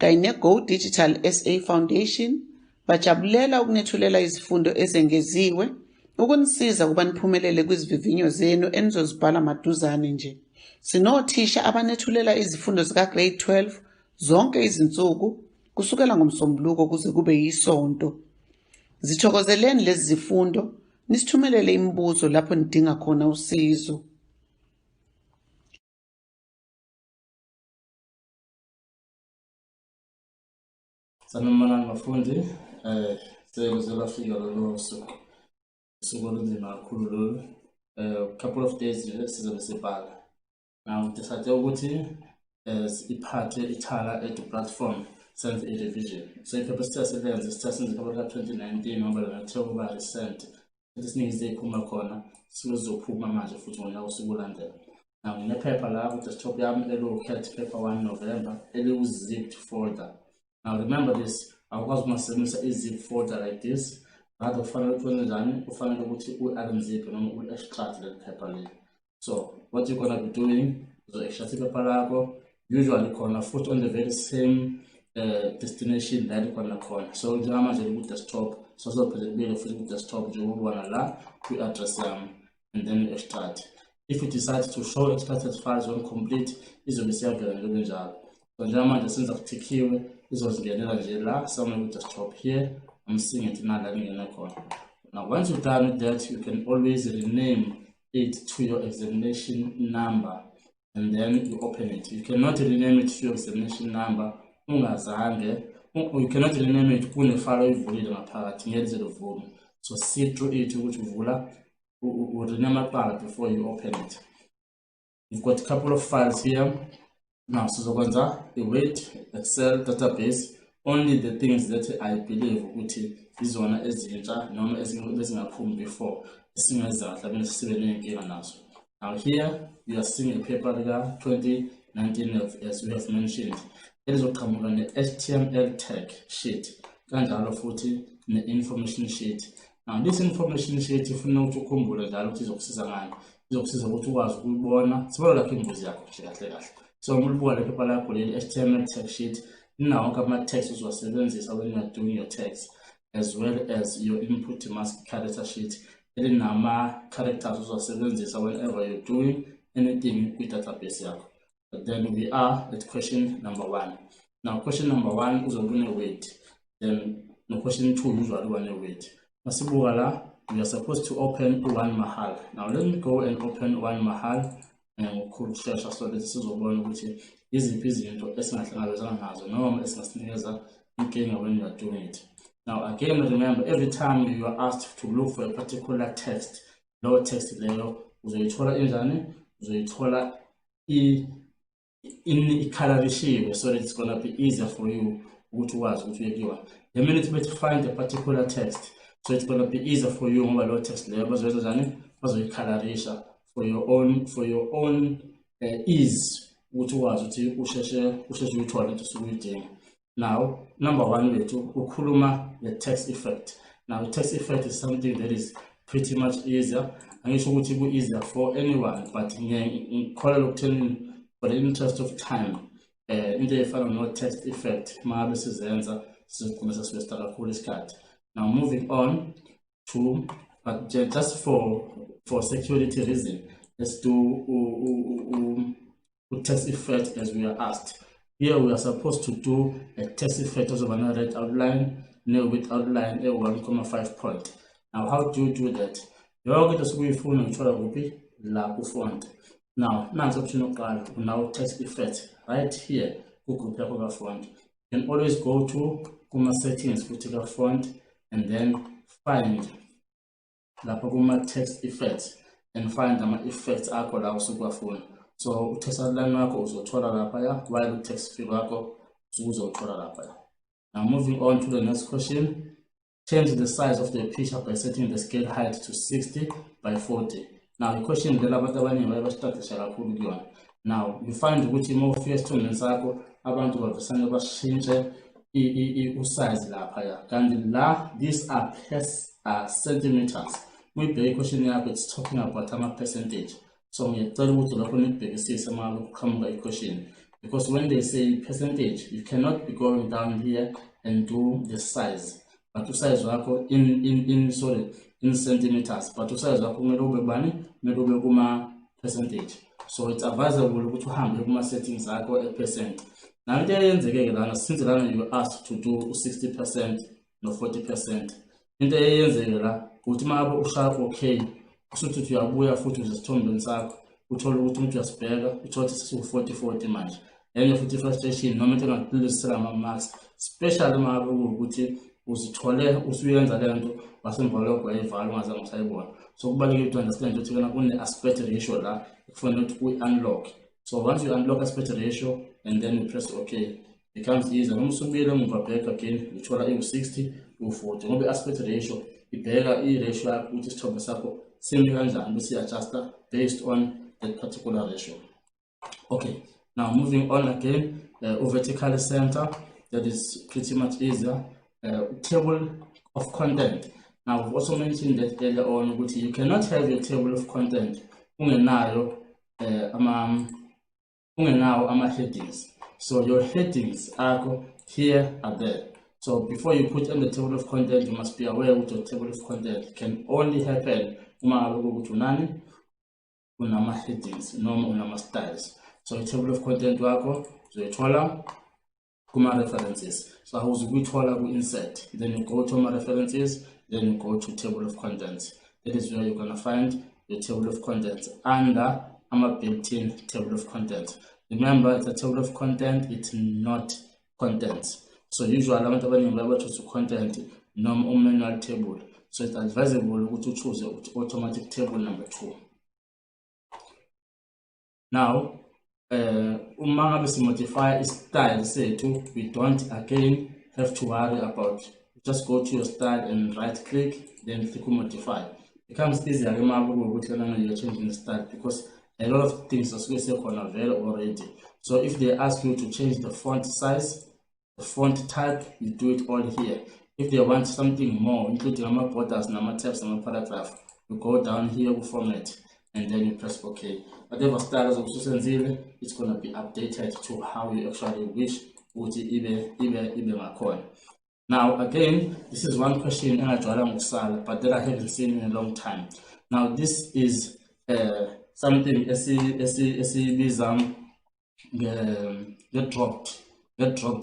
kanye ne-Go Digital SA Foundation bajabulela ukunethulela izifundo ezengeziwe ukunisiza kuba niphumelele kwizivivinyo zenu enizozibhala maduzane nje. Sinothisha abanethulela izifundo zika-Grade 12 zonke izinsuku kusukela ngoMsombuluko kuze kube yiSonto. Zithokozeleni lezi zifundo, nisithumelele imibuzo lapho nidinga khona usizo. Sanibonani bafundi, selafika lolu suku olunzima kakhulu lolu. Couple of days nje sizobe sibhala. Now ndisathe ukuthi iphathe Ithala Edu platform senze i-revision. So iphepha sithasebenza sithasenze iphepha ka-2019 ngoba ngathiwa kuba recent. Esiningi iphuma khona sizophuma manje futhi ngonyaka osukulandela. Now nginephepha la ku-desktop yami eliwu-cat paper 1 November eliwu-zipped folder. Now remember this, awukwazi ukungasebenzisa i-zip folder like this. Rather ufanele ukwenza njani? Ufanele ukuthi u-unzip noma u-extract leli phepha leli. So what you're gonna be doing is extract iphepha lakho, usually khona futhi on the very same destination la likhona khona. So njengamanje liku-desktop, so sizophelelele futhi ku-desktop nje ukubona la kwi-address yami and then extract. If you decide to show extracted files when complete, izobe siyavela nje njalo. So njengamanje senza kutikhiwe izozingenela nje la somewhere ku-desktop here. I'm seeing it now. Now once you're done with that, you can always rename it to your examination number and then you open it. You cannot rename it to your examination number ungazange, you cannot rename it kunefile oyivulile ngaphakathi ngeze livuma. So see through it ukuthi uvula rename amaqala before you open it. You've got a couple of files here. Now sizokwenza i-Word, Excel, database. Only the things that I believe ukuthi izona ezintsha noma ezingaphumi before esingenza kahle bese sibe nenkinga nazo. Now here you are seeing a paper lika 2019 as we have mentioned. Elizoqhamuka ne-HTML tag sheet kanjalo futhi ne-information sheet. Now this information sheet ufuna ukuthi ukhumbule njalo ukuthi izokusiza ngani. Izokusiza ukuthi ukwazi ukubona sibona lapha imbuzi yakho kahle kahle. So ubuka le paper lakho leli HTML tag sheet. Now, my text is when you are doing your text, as well as your input mask character sheet. And now, characters whenever you're doing anything with database. But then we are at question number 1. Now, question number 1 is going to wait. Then, question 2 usually want to wait. We are supposed to open one mahal. Now, let me go and open one mahal. And we could share so this is one which is into when you are doing it. Now again, remember every time you are asked to look for a particular text, low text layer, in color shape, so it's gonna be easier for you the minute you find a particular text, so it's gonna be easier for you on low text layer, for your own ease, which was now number 1 way to ukuluma the text effect. Now the text effect is something that is pretty much easier and it's easier for anyone, but for the interest of time in the final text effect now moving on to but just for security reason, let's do text effect as we are asked. Here we are supposed to do a text effect of an red outline, no with outline a 1,5 point. Now how do you do that? You are going to see phone and try to la font. Now option now text effect right here. Google font. You can always go to settings, put font and then find la text effects and find the effects akho la usukwa. So text outline wakho uzothola lapha while text field wakho uzothola lapha. Now moving on to the next question. Change the size of the picture by setting the scale height to 60 by 40. Now the question now you find which more first students zakho abantu bavesane bashintshe size lapha and la these are centimeters. Maybe question yakho it's talking about a percentage. So ngiyacela ukuthi lapho nibhekisise uma kuqhamuka question because when they say percentage, you cannot be going down here and do the size. But to size in centimeters, but to size percentage. So it's advisable to have settings a percent. Now since you asked to do 60% no 40%. Into eyenzekela ukuthi mabe ushaya okay usuthi uyabuya futhi uzisithombeni sakho uthola ukuthi umuntu uyasibheka uthola ukuthi siku-40 manje enye futhi frustration noma into engakulisela ama-marks, especially mabe ukuthi uzithole usuyenza le nto wasemva lokho wayivala ungazange usayibona. So kubalulekile to understand ukuthi kune-aspect ratio la ekufanele ukuthi uyi-unlock. So once you unlock aspect ratio and then you press okay, it becomes easier. Noma usubile umva back again uthola iwu-60 u-40 ngoba i-aspect ratio ibheka i-ratio yakho ukuthi isithombe sakho simi kanjani bese adjuster based on that particular ratio. Okay, now moving on again, vertical center, that is pretty much easier. Table of content. Now we've also mentioned that earlier on, but you cannot have your table of content ungenayo ama headings. So your headings are here are there. So before you put in the table of content, you must be aware that your table of content can only happen unama headings, noma unama styles. So your table of content wako uzoyithola kuma references. So how you go insert, then you go to my references, then you go to table of contents. That is where you're gonna find your table of contents under a built-in table of contents. Remember, it's a table of content, it's not contents. So usually I'm about to choose content manual table. So it's advisable to choose automatic table number 2. Now, modify style say to we don't again have to worry about. Just go to your style and right click, then click modify. It becomes easier. Remember you're changing the style because a lot of things are available already. So if they ask you to change the font size, the font type, you do it all here. If they want something more, including borders, tabs, paragraph, you go down here with format and then you press OK. Whatever style is also it's going to be updated to how you actually wish would ibe. Now again, this is one question but that I haven't seen in a long time. Now this is something get dropped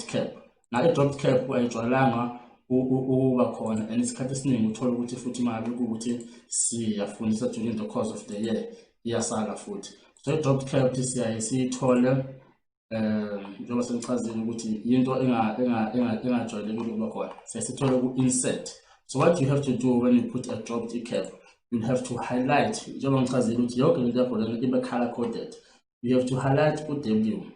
cap. Now a dropped cap wayijwayelanga uba khona and isikhathi esiningi uthola ukuthi futhi imali ukuthi siyafundisa during the course of the year iyasala futhi. So a dropped cap siyayithole njengoba sengichazile ukuthi into engajwayelekile ukuba khona siyasithola ku-insert. So what you have to do when you put a dropped cap, you'll have to highlight njengoba ngichazile ukuthi yonke into yakho lena ibe color coded. You have to highlight u-W.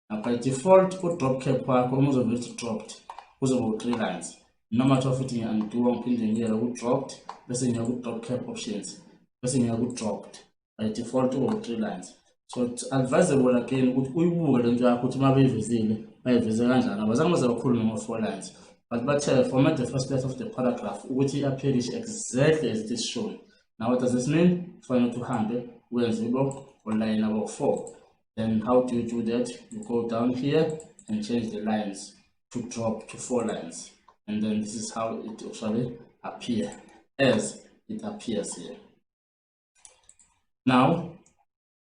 Now by default u-drop cap wakho uma uzobe uthi dropped kuzoba 3 lines. Noma kuthiwa futhi ngiya-undo ngiphinde ngiyela ku-dropped bese ngiya ku-drop cap options bese ngiya ku-dropped. By default kuba 3 lines. So it's advisable again ukuthi uyibuke lento yakho ukuthi uma beyivezile bayiveze kanjani. Abazange baze bakhulume ngo-4 lines, but bathe format the first part of the paragraph ukuthi i-appearish exactly as it is shown. Now what does this mean? Kufanele uhambe wenze line number 4. Then how do you do that? You go down here and change the lines to drop to 4 lines, and then this is how it actually appears as it appears here. Now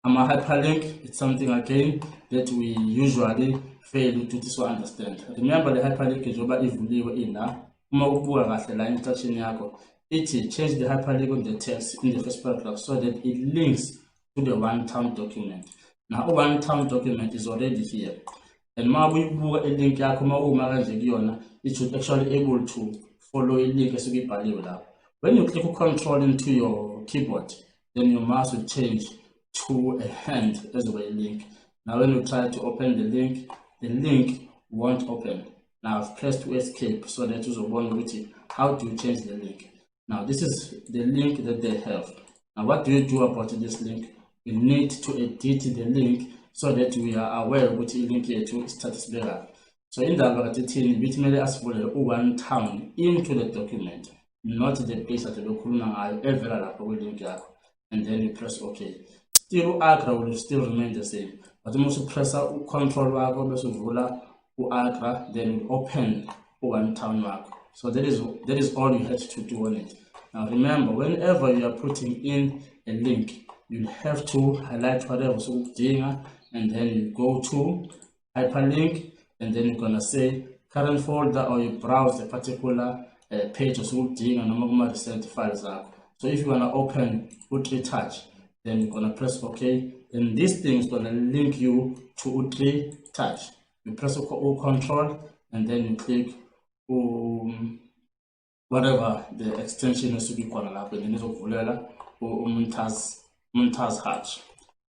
a hyperlink, it's something again that we usually fail to understand. Remember the hyperlink is over ivuliwe ina uma ubuka kahle la instruction yakho ithi change the hyperlink on the text in the first paragraph so that it links to the one-time document. Now a one-time document is already here, and ma uyibuka link yakho ma uma kanje kuyona, it should actually able to follow a link esukibhaliwe lapho. When you click control into your keyboard, then your mouse will change to a hand as well a link. Now when you try to open the link won't open. Now I've pressed to escape so that you will with it. How do you change the link? Now this is the link that they have. Now what do you do about this link? You need to edit the link so that we are aware which link here to status bearer. So in the algorithm, we may ask for one town into the document, not the place that the document ever link, and then you press OK. Still agra will still remain the same, but you must press control wakho bese uvula u-agra, then open one town mark. So that is all you had to do on it. Now remember, whenever you are putting in a link, you have to highlight whatever usukudinga, and then you go to hyperlink, and then you're gonna say current folder, or you browse a particular page usukudinga noma kuma recent files zakho. So if you wanna open Utri-Touch, then you're gonna press OK, and this thing is gonna link you to Utri-Touch. You press control, and then you click whatever the extension is to be called, and then it's Muntaz Hatch.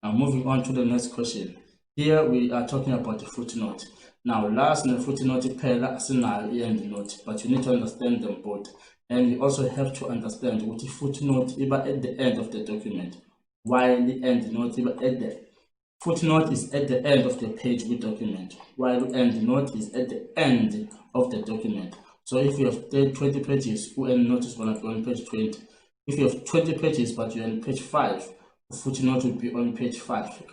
Now moving on to the next question. Here we are talking about the footnote. Now last in the footnote end note, but you need to understand them both. And you also have to understand what the footnote is at the end of the document, while the end note is at the footnote is at the end of the page with document, while the end note is at the end of the document. So if you have 20 pages, end note is going to be on page 20. If you have 20 pages but you're on page 5, the footnote will be on page 5,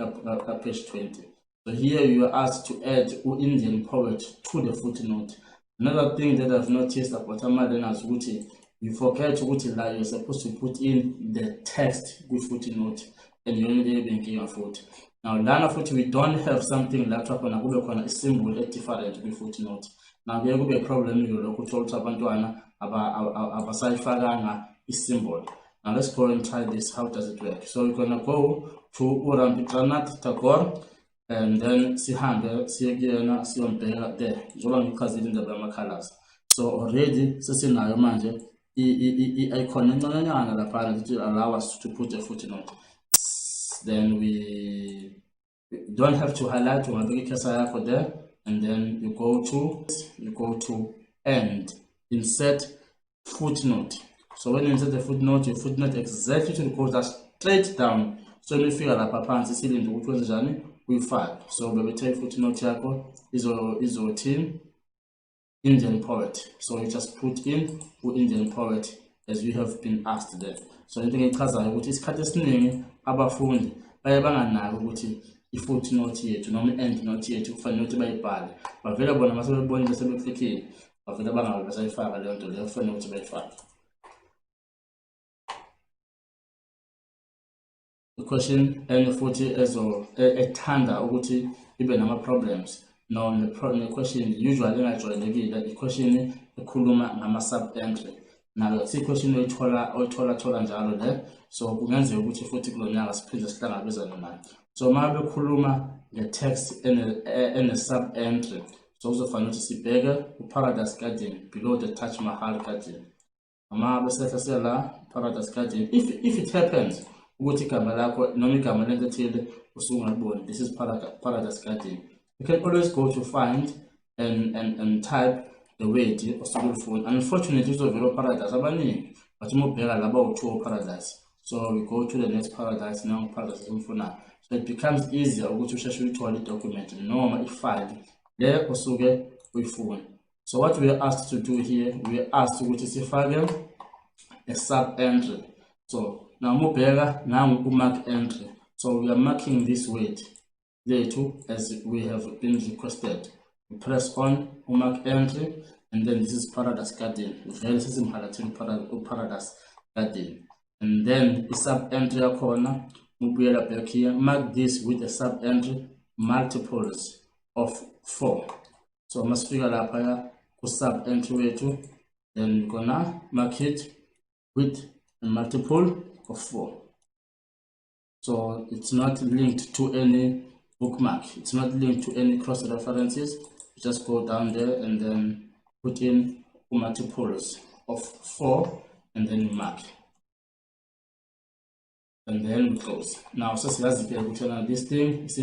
page 20. So here you are asked to add Indian poet to the footnote. Another thing that I've noticed about Amadena's Wuti, you forget Wuti, you're supposed to put in the text with footnote, and you only banking a foot. Now, Lana foot, we don't have something like a symbol that different with footnote. Now, there will be a problem with your local Tabantuana about a symbol. Now, let's go and try this. How does it work? So, we're going to go to Urampitanat Tagore, and then Sihanda, Siagana, Sion there. Zolang Kazin the Bama colors. So, already, Sasina Manje, icon to allow us to put a footnote. Then we don't have to highlight one for there, and then you go to end, insert footnote. So when you insert the footnote, you footnote exactly to the code straight down. So we figure out Papa and Cecilia into which one's journey we find. So we take footnote yako is our team Indian poet. So you just put in Indian poet as we have been asked there. So anything in Kaza, which is Katasning, abafundi baye banganaki ukuthi i-footnote yethu noma i-end note yethu kufanele ukuthi bayibhale, bavele bona masebebonile sebeklikile bavele bangabe basayifaka leyo nto leyo kufanele ukuthi bayifake. The question and futhi ethanda ukuthi ibe nama problems. Now the question usually engajwayelekile i-question ekhuluma ngama sub entry. Now the question oyithola njalo le, so kungenzeka ukuthi futhi kulonyaka siphinde sihlangabezane nayo. So mabe khuluma the text in a sub entry, so uzofanele ukuthi sibheke uParadise Garden below the Taj Mahal Garden. Mabe sehlasela Paradise Garden, if it happens ukuthi igama lakho noma igama lento ethile usungaliboni, this is Paradise Garden, you can always go to find and type the word phone. Unfortunately, it's over Paradise abaningi, but you mobheka laba u2 Paradise. So we go to the next Paradise now, Paradise now. So it becomes easier ukuthi usheshe uyithole document noma ifile le osuke uyifuna. So what we are asked to do here, we are asked ukuthi sifake a sub entry. So now mobheka nangu mark entry. So we are marking this word there too as we have been requested. We press on mark entry, and then this is Paradise Garden. This is Paradise Garden, and then the sub entry corner. Back here, mark this with a sub entry multiples of 4. So I must figure out here sub entry to, then we're gonna mark it with a multiple of 4. So it's not linked to any bookmark, it's not linked to any cross references. Just go down there and then put in multiples of 4 and then mark. And then we close. Now, so this thing is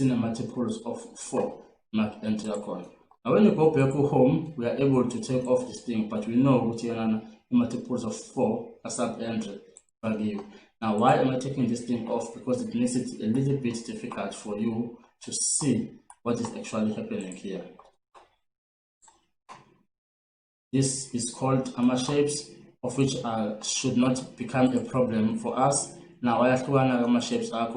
in a multiples of 4. Mark enter account. Now, when you go back home, we are able to take off this thing, but we know which are multiples of 4 as sub entry value. Now, why am I taking this thing off? Because it makes it a little bit difficult for you to see what is actually happening here. This is called AMA shapes, of which should not become a problem for us. Now I have to AMA shapes are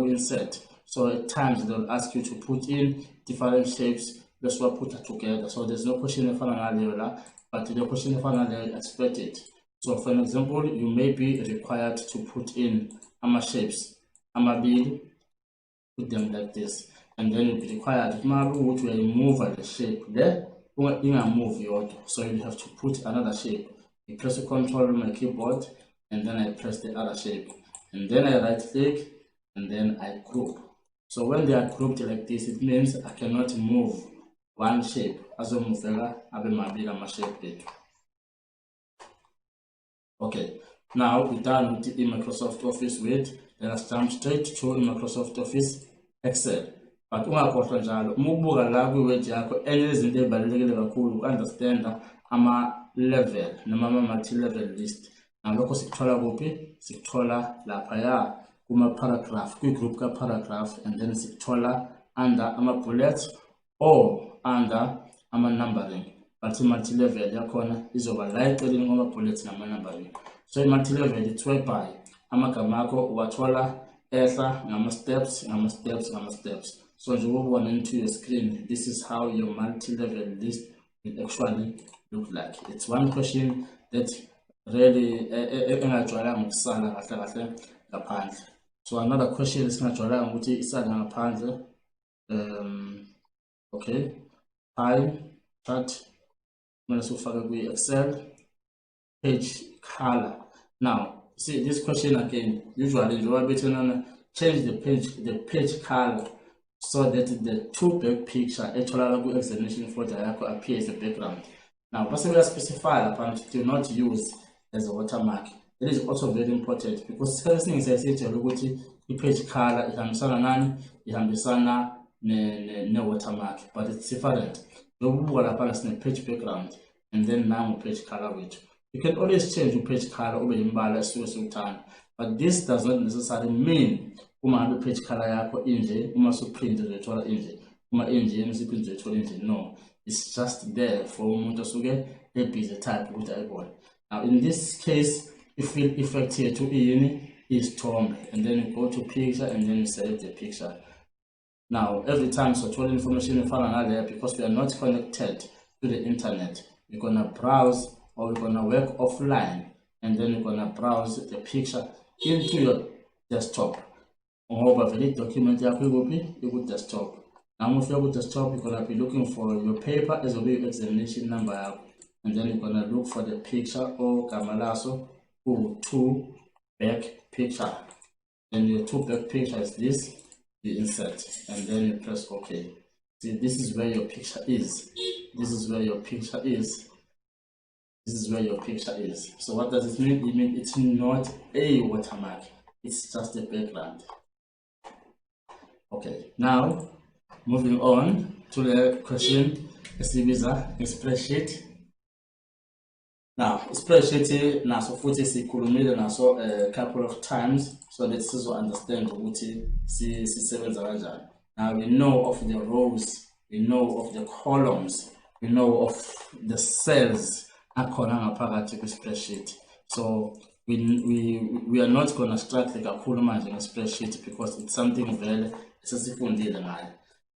insert So at times they'll ask you to put in different shapes. Let's put it together. So there's no question if but the question if I expect it. So for an example, you may be required to put in shapes, bill, put them like this, and then you'll be required to move the shape there. Move your, so you have to put another shape. You press the control on my keyboard, and then I press the other shape, and then I right click, and then I group. So when they are grouped like this, it means I cannot move one shape as a movela abe shape. Okay, now we're done with the Microsoft Office with. Let us jump straight to Microsoft Office Excel. But ungakhohlwa njalo umubuka la kwi-word yakho enye izinto ezibalulekile kakhulu uku-understand ama-level noma ama-multi-level list. Nalokho sikuthola kuphi? Sikuthola laphaya kuma-paragraph, kwi-group ka-paragraph, and then sikuthola under ama-bullets or under ama-numbering. But multi-level yakhona izoba la eceleni kwama-bullets nama-numbering. So i-multi-level it's whereby amagama akho uwathola ehla ngama-steps. So you will go into your screen. This is how your multi-level list will actually look like. It's one question that really engajwayelanga ukusala kahle ngaphandle. So another question is engajwayelanga ukuthi isala ngaphandle. Okay, chart. Let's ufake kwi Excel page color. Now see this question again. Usually you are better change the page color so that the two back picture actually examination photo appear as a background. Now possibly specify apparently do not use as a watermark. It is also very important because first thing is I say the page color ihambisana nani, ihambisana ne watermark, but it's different. The page background and then now page color with. You can always change your page color but this does not necessarily mean the page color yako inje uma print the inje uma inje print the no, it's just there for umuntu osuke busy type with eyeball. Now in this case, if we effect here to is tomb, and then you go to picture and then you select the picture. Now every time so total information you find there, because we are not connected to the internet, we're gonna browse or we're gonna work offline, and then you're gonna browse the picture into your desktop. Over the document you go desktop. Now if you go desktop, you're gonna be looking for your paper as well as examination number, and then you're gonna look for the picture or kamalaso or two back picture. Then your two back picture is this, you insert, and then you press OK. See, this is where your picture is. This is where your picture is. This is where your picture is. So what does it mean? It means it's not a watermark. It's just a background. Okay, now moving on to the question. Spreadsheet. Now spreadsheet naso futhi sikhulumile naso a couple of times so that sizo understand ukuthi sisebenza kanjani. Now we know of the rows, we know of the columns, we know of the cells akhona ngaphakathi kwi-spreadsheet. So we are not going to start like a manje nge-spreadsheet because it's something vele esesifundile ngayo.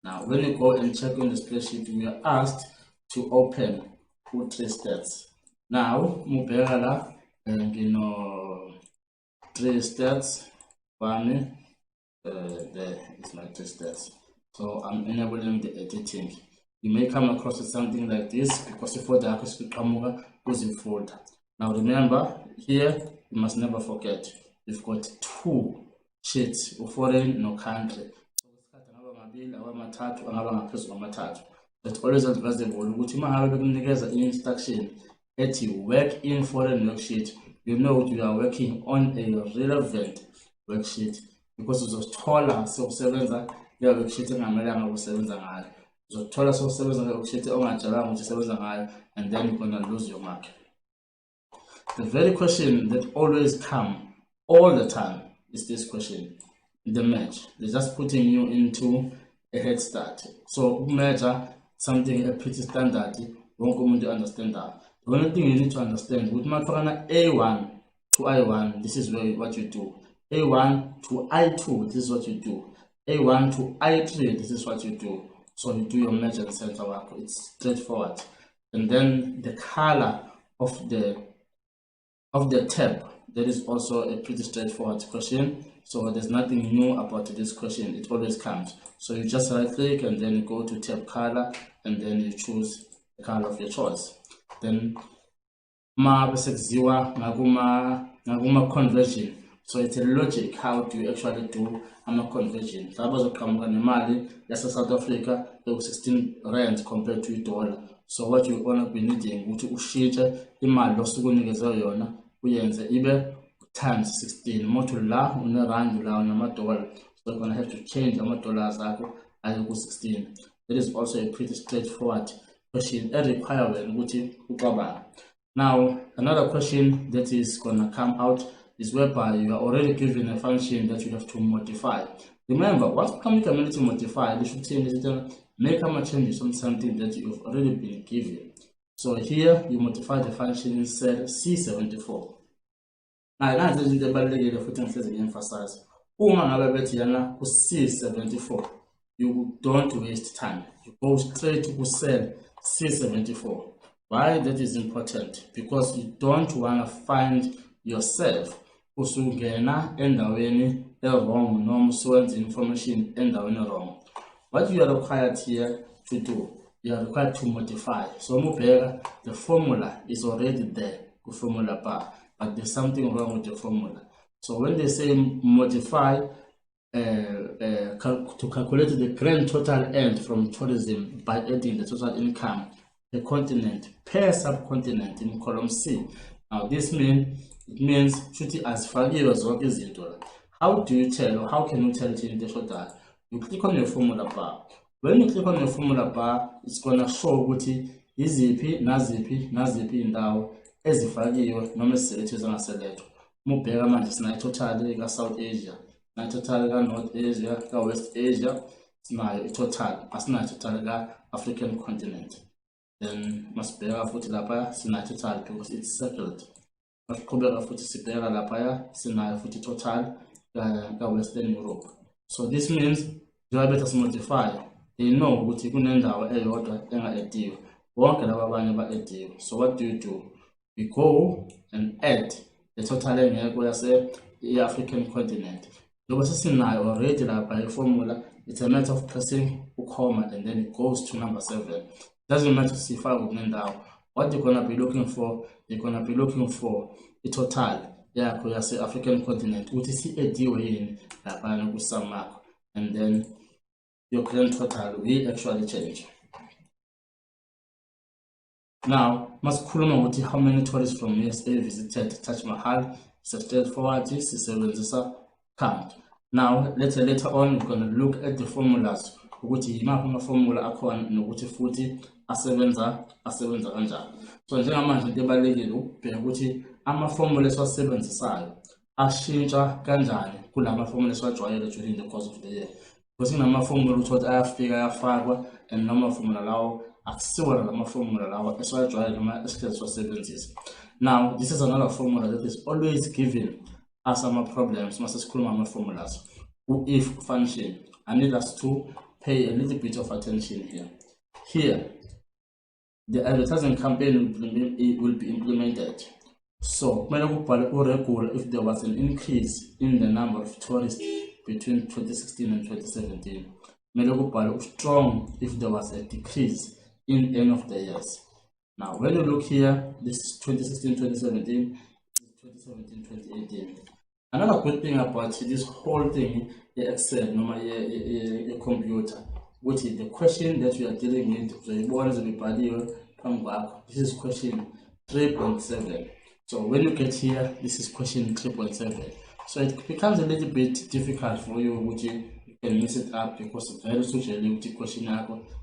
Now when you go and check on the spreadsheet, we are asked to open 3 stats. Now mubheka la ngino 3 stats. One there is my 3 stats. So I'm enabling the editing. You may come across with something like this because the folder is using folder. Now remember here, you must never forget you've got 2 sheets of foreign no country. That's always advisable. Instruction that you work in foreign worksheet, you know you are working on a relevant worksheet because it's a taller so sevenza your worksheet so taller so worksheet and then you're gonna lose your mark. The very question that always come all the time is this question, the merge. They're just putting you into a head start. So measure something a pretty standard, won't come to understand that. The only thing you need to understand with Makarana A1 to I1, this is what you do. A1 to I2, this is what you do. A1 to I3, this is what you do. So you do your measure and center work. It's straightforward. And then the color of the tab, that is also a pretty straightforward question. So there's nothing new about this question. It always comes. So you just right click and then go to tab color and then you choose the color of your choice. Then ngakuma conversion. So it's a logic how do you actually do a conversion. South Africa, 16 rand compared to $1. So what you wanna be needing, which ushintshe imali osukunikeza yona uyenze ibe times 16. Moto la unerand la $1. So you're gonna have to change $dollars akho aye ku 16. That is also a pretty straightforward question. A requirement ukuthi ucabanga. Now, another question that is going to come out is whereby you are already given a function that you have to modify. Remember, once you come to modify, you should make some changes on something that you've already been given. So here, you modify the function in cell C74. Now, that's the value of the emphasize. C74, you don't waste time. You go straight to cell C74. Why that is important? Because you don't want to find yourself usungena endaweni wrong noma uswenza information endaweni wrong. What you are required here to do, you are required to modify. So the formula is already there, the formula bar, but there's something wrong with the formula. So when they say modify to calculate the grand total earned from tourism by adding the total income the continent per subcontinent in column C. Now this means chuti azifakiwe zonke izinto. How do you tell, or how can you tell it in the total? You click on the formula bar. When you click on the formula bar, it's gonna show ukuthi iziphi naziphi indawo ezifakiwe noma eziselethwe zangaselethwa. Mubheka manje sinayo total ka South Asia, sinayo total ka North Asia, ka West Asia, sinayo total, asinayo total ka African continent. Then must bear futhi lapha sinayo total because it's circled. Masiqhubeka futhi sibheka lapha sinayo futhi total ka Western Europe. So this means njengoba bethi modify, they know ukuthi kunendawo eyodwa enga-ediwe, wonke laba abanye ba-ediwe. So what do? We go and add the total engekho yase-African continent. Njengoba sesinayo already lapha i-formula, it's a matter of pressing a comma and then it goes to number 7. Doesn't matter if what you're gonna be looking for, you're gonna be looking for the total. Yeah, because the African continent, which is a deal in and then your grand total will actually change. Now, must kuluma how many tourists from USA visited Taj Mahal, straightforward count. Now, later on, we're gonna look at the formulas. Ukuthi imaphi formula akhona nokuthi futhi asebenza kanjani. So njengamanje into ebalekile ukubheka ukuthi ama-formula esiwasebenzisayo ashintsha kanjani kulama formula esiwajwayele during the course of the year. Because kunama-formula ukuthi ayafika ayafakwa and noma formula lawo akusiwona lama-formula lawo esiwajwayele noma esikhethe siwasebenzisa. Now, this is another formula that is always given as ama-problems mase sikhuluma ama-formulas. If function, I need us to pay a little bit of attention here. Here, the advertising campaign will be implemented. So, if there was an increase in the number of tourists between 2016 and 2017, strong if there was a decrease in end of the years. Now, when you look here, this is 2016-2017, 2017-2018. Another good thing about this whole thing, the Excel, a computer, which is the question that we are dealing with. This is question 3.7. So when you get here, this is question 3.7. So it becomes a little bit difficult for you, which you can mess it up because very socially with the question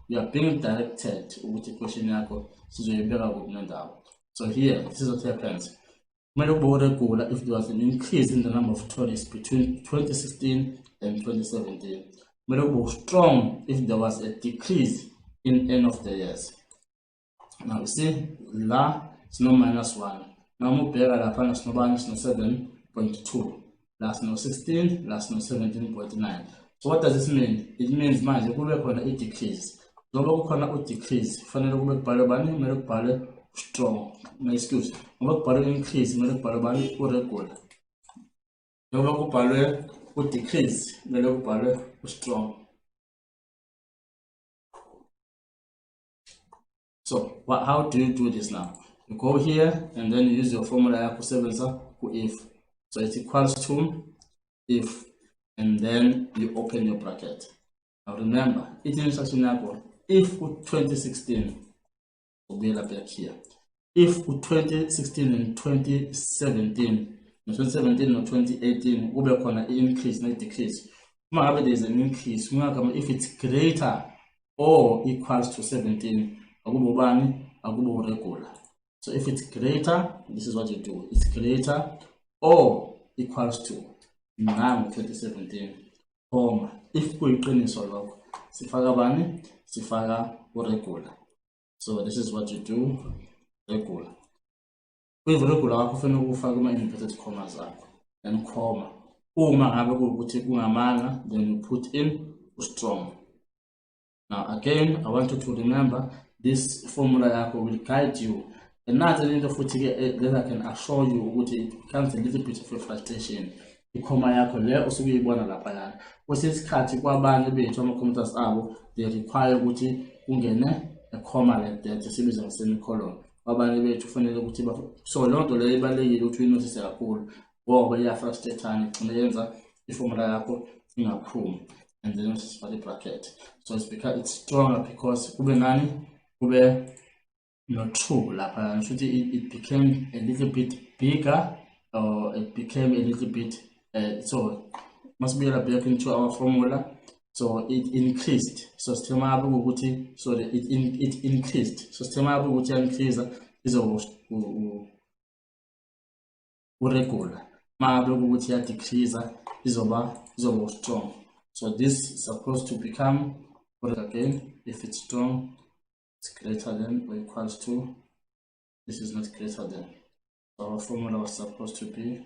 you are being directed with the question so you better. So here, this is what happens. If there was an increase in the number of tourists between 2016 and 2017, strong if there was a decrease in end of the years. Now you see, la is no -1. Now move better la pan is no 7.2, last no 16, last no 17.9. So what does this mean? It means manje kube khona i-decrease. Ngoba kukhona u-decrease, kufanele kube kubhalwe bani? Kumele kubhalwe strong. Excuse. Ngoba kubhalwe increase, kumele kubhalwe bani? U-regular. Ngoba kubhalwe u-decrease, kumele kubhalwe u-strong. So how do you do this now? You go here and then you use your formula yakho kusebenzisa ku-if. So it equals to if, and then you open your bracket. Now remember, it's instruction yakho. If 2016, will be back here. If 2016 and 2017, no 2017 or 2018, will be an increase, not decrease. There is an increase. If it's greater or equals to 17, regular. So if it's greater, this is what you do. It's greater or equals to 2017, if we solve sifaka bani, sifaka regular. So this is what you do, regular. With regular wakho kufanele ukufaka ama inverted commas akho, then comma. Uma ngabe kuwukuthi kungamanga, then you put in strong. Now again, I want you to remember this formula yakho will guide you. Another thing that I can assure you, it becomes a little bit of a frustration. Ikoma yakho le usukuyibona lapha yana. Kwesikhathi kwabanye bethu ama-computers abo, they require ukuthi kungene a comma like that, sibiza nge-semicolon. Abanye bethu kufanele ukuthi so lonto le ibalekile ukuthi uyinosise kakhulu ngoba iyafrustrate-ana igcina yenza iformula yakho ingaphumi, and then usifake bracket. So it's stronger because kube nani? Kube no true lapha. It became a little bit bigger, or it became a little bit so must be back into our formula. So it increased. So it increased. So increase is regular. Decrease is strong. So this is supposed to become, again, if it's strong, it's greater than or equals to, this is not greater than. So our formula was supposed to be,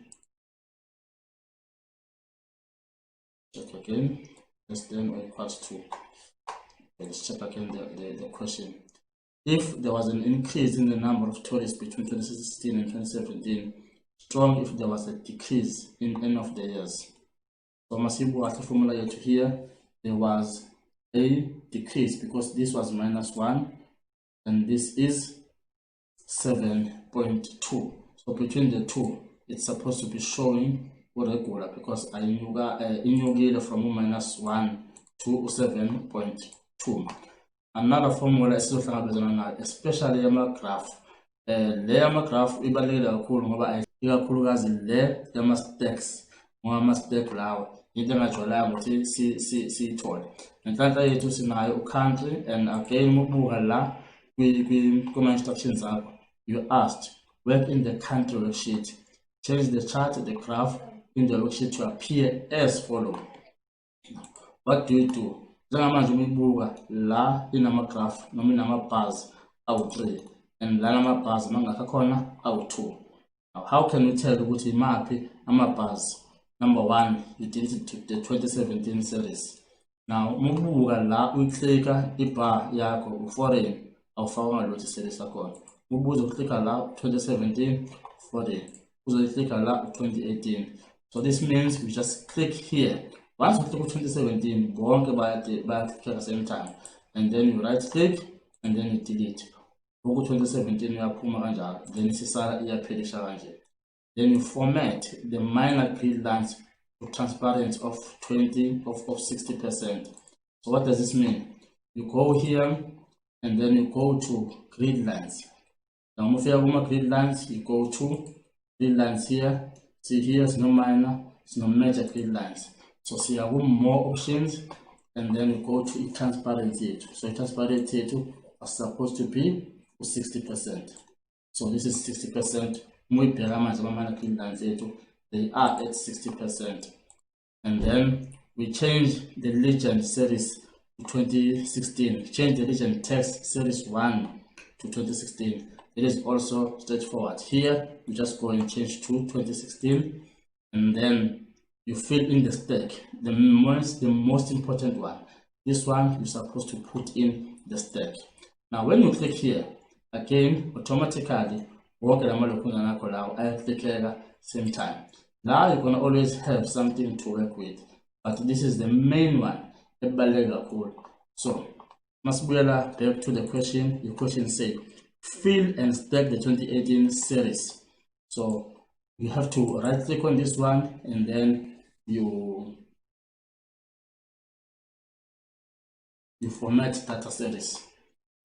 check again, less than or equals to. Let's check again the question. If there was an increase in the number of tourists between 2016 and 2017, strong if there was a decrease in any of the years. So masibu at the formula to here, there was a decrease because this was -1 and this is 7.2. So between the two, it's supposed to be showing regular because I knew from -1 to 7.2. Another formula is especially graph. Le graph ibalulekile kakhulu ngoba ikakhulukazi le yama-stacks ngama-stack lawa into engajwayelanga ukuthi siyithole. Nenhlanhla yethu sinayo u-country, and again umubuka la kuma-instructions akho, you asked work in the country worksheet, change the chart, the graph in the worksheet to appear as follows. What do you do? Njengamanje umibuka la inama-graph noma inama-bars awu-3 and la nama-bars mangakhona awu-2. Now how can we tell ukuthi imaphi ama-bars? Number 1, you delete the 2017 series. Now umubuka la uyiclicka ibar yakho u-foreign awufaka ngalothu series yakhona. Ubuze uklicka la 2017 foreign, uzoyiclicka la 2018. So this means we just click here. Once you click 2017, bonke bayaclicka at the same time, and then you right click and then you delete. 2017 uyaphuma kanjalo, then isisala iyaphelisha kanje. Then you format the minor grid lines to transparency of 60%. So what does this mean? You go here and then you go to grid lines. Now if you have grid lines, you go to grid lines here. See here is no minor, it's no major grid lines. So see you have more options, and then you go to transparency. So transparency was supposed to be 60%. So this is 60%. They are at 60%. And then we change the legend series to 2016. Change the legend text series 1 to 2016. It is also straightforward. Here we just go and change to 2016, and then you fill in the stack, the most important one. This one you're supposed to put in the stack. Now when you click here, again automatically walk I click here same time. Now you're gonna always have something to work with, but this is the main one. So back to the question. The question said fill and stack the 2018 series. So you have to right click on this one and then you format data series.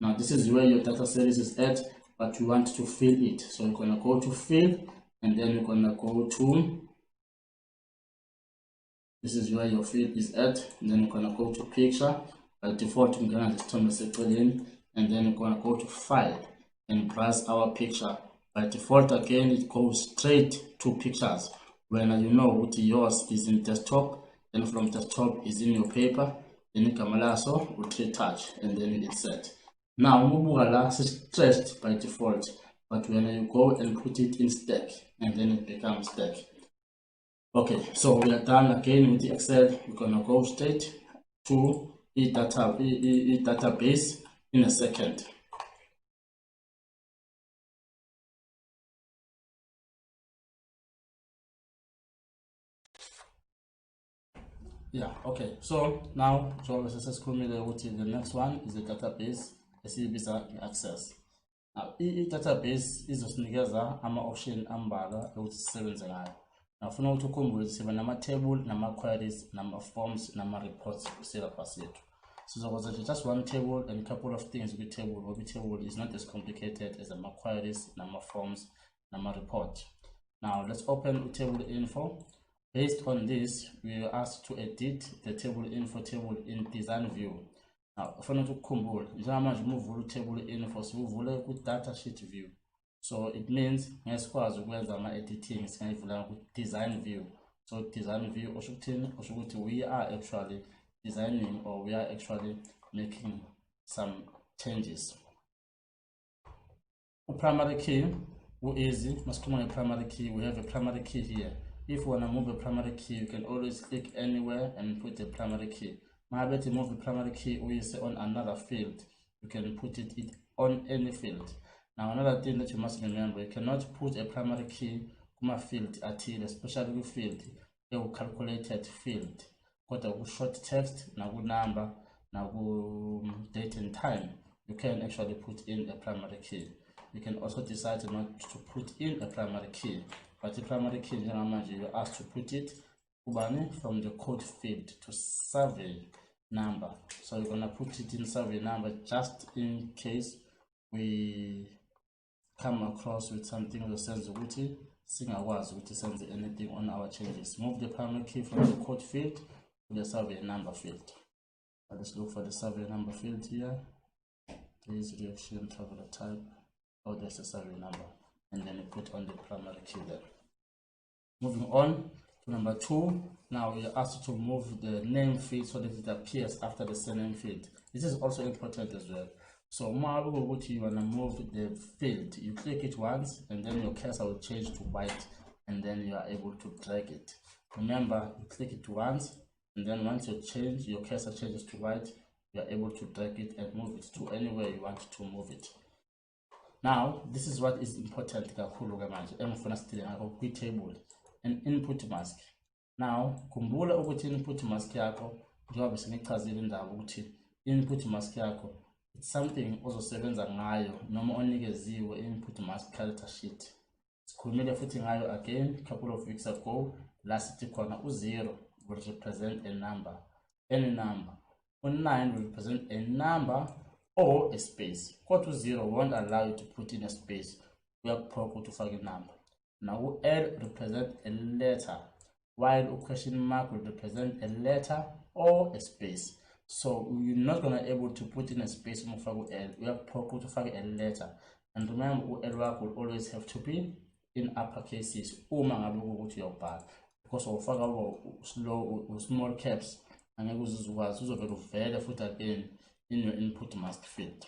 Now this is where your data series is at, but you want to fill it. So you're gonna go to fill and then you're gonna go to, this is where your field is at, and then you're gonna go to picture. By default I'm gonna just turn the in, and then you're gonna go to file and browse our picture. By default again it goes straight to pictures. When you know what yours is in desktop, then from desktop is in your paper, then you come also with touch and then you insert. Now Mubugala is stressed by default, but when you go and put it in stack, and then it becomes stack. Okay, so we are done again with the Excel. We're gonna go straight to the database in a second. Yeah, okay, so now the next one is the database esiyibisa access. Now database izosinikeza ama-option ambalwa ukuthi sisebenze ngayo. Now ufuna ukuthi ukhumbule siba nama-table, nama-queries, nama-forms, nama-reports ku-syllabus yethu. Sizokwenza just one table and a couple of things with table, but the table is not as complicated as ama-queries, nama-forms, nama-report. Now let's open the table info. Based on this, we are asked to edit the table info table in design view. Now, ufuna ukukhumbula njengamanje umuvula table info sivule ku data sheet view. So it means ngesikwazi ukwenza ama editing singayivula ku design view. So design view oshukuthi we are actually designing, or we are actually making some changes. Primary key, easy. Must come on a primary key. We have a primary key here. If you want to move a primary key, you can always click anywhere and put a primary key. Maybe to move the primary key or you say on another field, you can put it on any field. Now another thing that you must remember, you cannot put a primary key on a field until especially field, a calculated field. Got a short text, now number, now date and time. You can actually put in a primary key. You can also decide not to put in a primary key. But the primary key, you're asked to put it from the code field to survey number. So you're gonna put it in survey number just in case we come across with something that says Wuti, sends anything on our changes. Move the primary key from the code field to the survey number field. Let's look for the survey number field here. Please reaction tabular type. Oh, there's a survey number. And then you put on the primary key there. Moving on to number 2. Now we are asked to move the name field so that it appears after the surname field. This is also important as well. So you want to move the field. You click it once and then your cursor will change to white and then you are able to drag it. Remember, you click it once and then once your cursor changes to white, you are able to drag it and move it to anywhere you want to move it. Now, this is what is important table and input mask. Now, kumbula ukuthi input mask yakho njengoba senichazile indaba ukuthi input mask yakho it's something ozosebenza ngayo noma onikeziwe input mask character sheet. Sikhulumile futhi ngayo again a couple of weeks ago. Last sithi khona u0 will represent a number, any number. U9 will represent a number or a space. Kodwa 0 won't allow you to put in a space. We are proper to find a number. Now L represents a letter, while a question mark will represent a letter or a space. So we're not gonna able to put in a space L. We are proper to find a letter. And remember L will always have to be in upper cases. Because of small caps and again in your input mask field.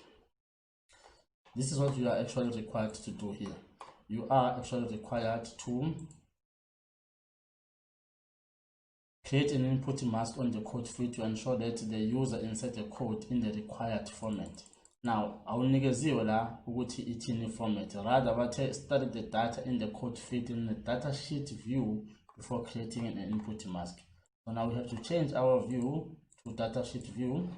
This is what you are actually required to do here. You are actually required to Create an input mask on the code field to ensure that the user insert the code in the required format. Now, awunikeziwe la ukuthi ithini format. Rather, bathe study the data in the code field in the data sheet view before creating an input mask. So now we have to change our view to data sheet view.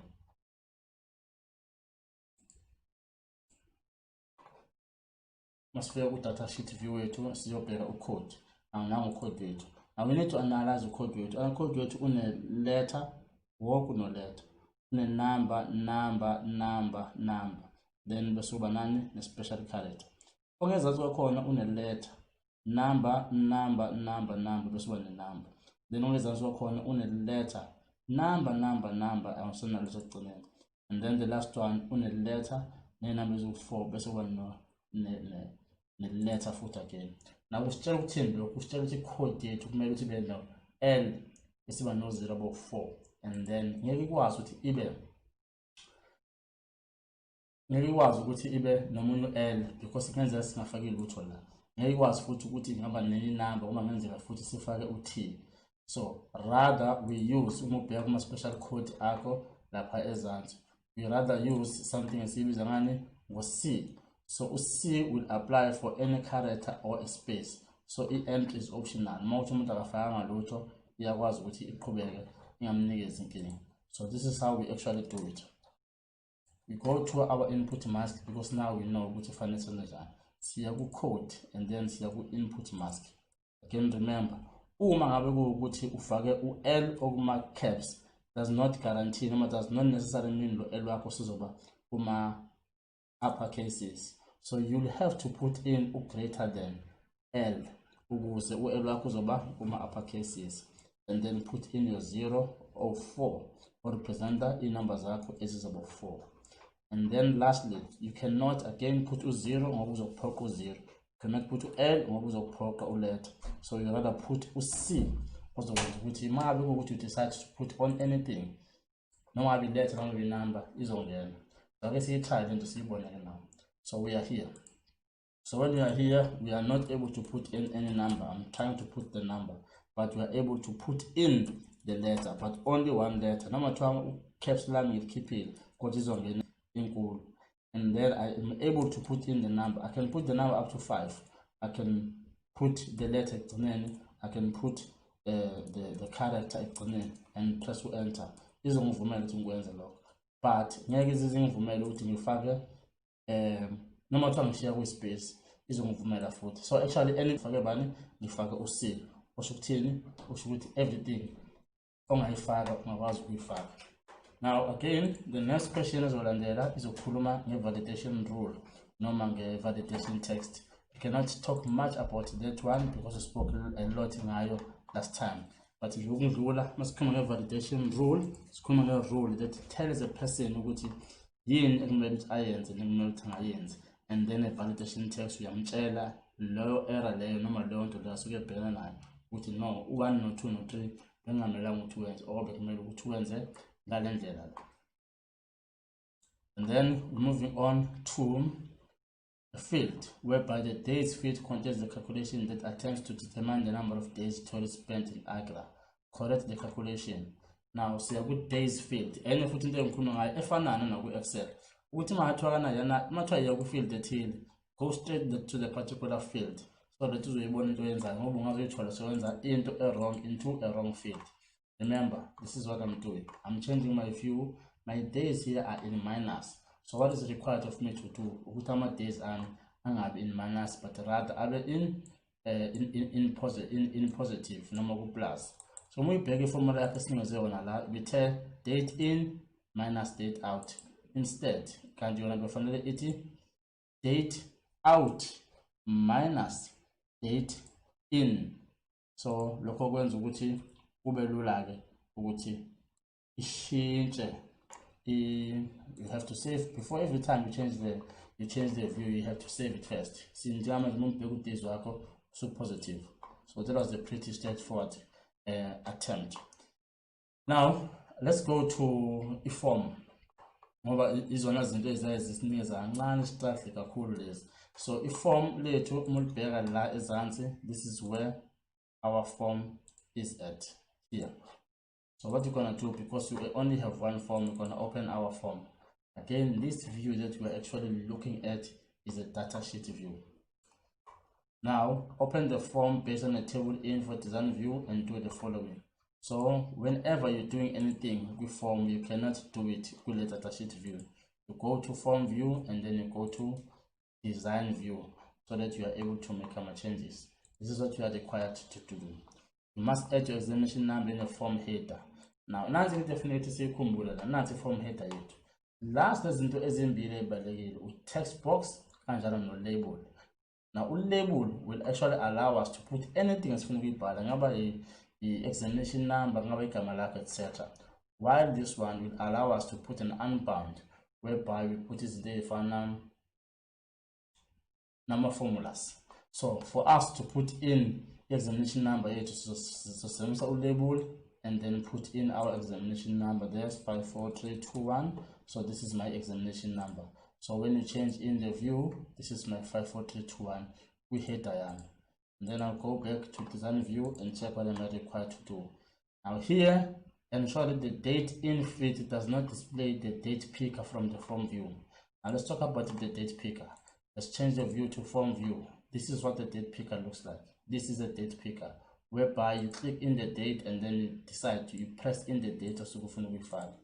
Must be a data sheet view to see your code. And now code view. Now we need to analyze the code view. And code view une letter, work no letter. Une number. Then besuba nani ne special character. Ongeza kwakhona une letter, number besuba ne number. Then ongeza kwakhona une letter, number awusona leso gcineni. And then the last one une letter ne number ezu4 besuba no ne letter futhi again. Now usitshela ukuthini lokho, usitshela ukuthi code yethu kumele ukuthi ibe no L esiba no 0.4, and then ngeke ikwazi ukuthi ibe nomunye L because kungenzeka singafaki lutho la. Ngeke ikwazi futhi ukuthi ngaba nenye number uma ngenzeka futhi sifake uT. So rather we use uma ubheka kuma special code akho lapha ezansi, we rather use something esibiza ngani ngo-C. So C will apply for any character or a space. So empty is optional. Mawuthi umuntu akafaka lutho iyakwazi ukuthi iqhubeke ingamnikezi inkinga. So this is how we actually do it. We go to our input mask because now we know ukuthi fanele senze njani. Siya ku code and then siya ku input mask. Again remember, uma ngabe ukuthi ufake u-L okuma caps does not guarantee noma does not necessarily mean lo L wakho sizoba kuma uppercases. So you'll have to put in greater than L ukuze u-L wakho uzoba kuma uppercases, and then put in your 0 or 4 or represent the numbers zakho ezizoba 4. And then lastly, you cannot again put u0 ngoba uzokuphoqa u0. You cannot put u-L ngoba uzokuphoqa u-letter. So you rather put u-C ozokwenza ukuthi mabe ukuthi you decide to put on anything noma ngabe letter noma ngabe number izongena. So ake siyitry lento siyibone ke now. So we are here. So when we are here, we are not able to put in any number. I'm trying to put the number, but we are able to put in the letter, but only one letter. Number 2 caps lock will keep it because it's on in. And then I am able to put in the number. I can put the number up to 5. I can put the letter I can put the character and press enter. Izongivumela ukuthi ngikwenze lokho. But ngeke izingivumela ukuthi ngifake noma kuthiwa ngishiya kwi-space izongivumela futhi. So actually any ngifake bani ngifake u-C. Osho ukuthini? Osho ukuthi everything ongayifaka ungakwazi ukuyifaka. Now again, the next question ezolandela izokhuluma nge-validation rule noma nge-validation text. We cannot talk much about that one because we spoke a lot ngayo last time. But if you ukudlula masikhuluma nge-validation rule, sikhuluma nge-rule that tells a person ukuthi yini ekumele ukuthi ayenze nekumele ukuthi angayenzi. And then a validation text uyamtshela leyo error leyo noma leyo nto leyo asuke ebhekana nayo ukuthi no, u1 no 2 no 3 bengamelanga ukuthi wenze or bekumele ukuthi wenze ngale ndlela. And then moving on to a field whereby the days field contains the calculation that attempts to determine the number of days total spent in Agra. Correct the calculation. Now siya ku days field ene futhi into engikhuluma ngayo efanana na ku Excel ukuthi mathiwa yana mathiwa ya ku field ethile go straight to the particular field so that uzoyibona into yenzayo ngoba ungazoyithola sewenza into wrong into a wrong field. Remember, this is what I'm doing. I'm changing my view. My days here are in minus. So what is required of me to do? Ukuthi days are in minus, but rather are in positive, noma ku plus. So when we beg a formula yakhe singezeona la, we tell date in minus date out. Instead, kanti yona befanele ithi date out minus date in. So lokho kwenza ukuthi kube lula ke ukuthi ishintshe. You have to save before every time you change the view. You have to save it first. Sinjama umbheka days wakho so positive. So that was a pretty straightforward attempt. Now let's go to iform ngoba izona zinto ezisinikeza kancane isicahle kakhulu lezi. So iform lethu umulibheka la ezansi, this is where our form is at here. So what you're gonna do, because we only have one form, we're gonna open our form. Again, this view that we're actually looking at is a datasheet view. Now open the form based on the table info design view and do the following. So whenever you're doing anything with form, you cannot do it with the datasheet view. You go to form view and then you go to design view so that you are able to make some changes. This is what you are required to do. You must add your examination number in the form header. Now nansi definitely sikhumbula la nansi form header yethu. Last izinto ezimbili ezibalekile u-text box kanjalo no-label. Now label will actually allow us to put anything esifuna ukuyibhala, ngaba i-examination number, ngaba igama lakho, etc. While this one will allow us to put an unbound, whereby we put izinto ezifana number formulas. So for us to put in examination number yethu, so label and then put in our examination number. There's 54321. So this is my examination number. So when you change in the view, this is my 54321. We hit Diane. And then I'll go back to design view and check what I'm required to do. Now here, ensure that the date in field does not display the date picker from the form view. Now let's talk about the date picker. Let's change the view to form view. This is what the date picker looks like. This is a date picker, whereby you click in the date and then you decide to press in the date of the file.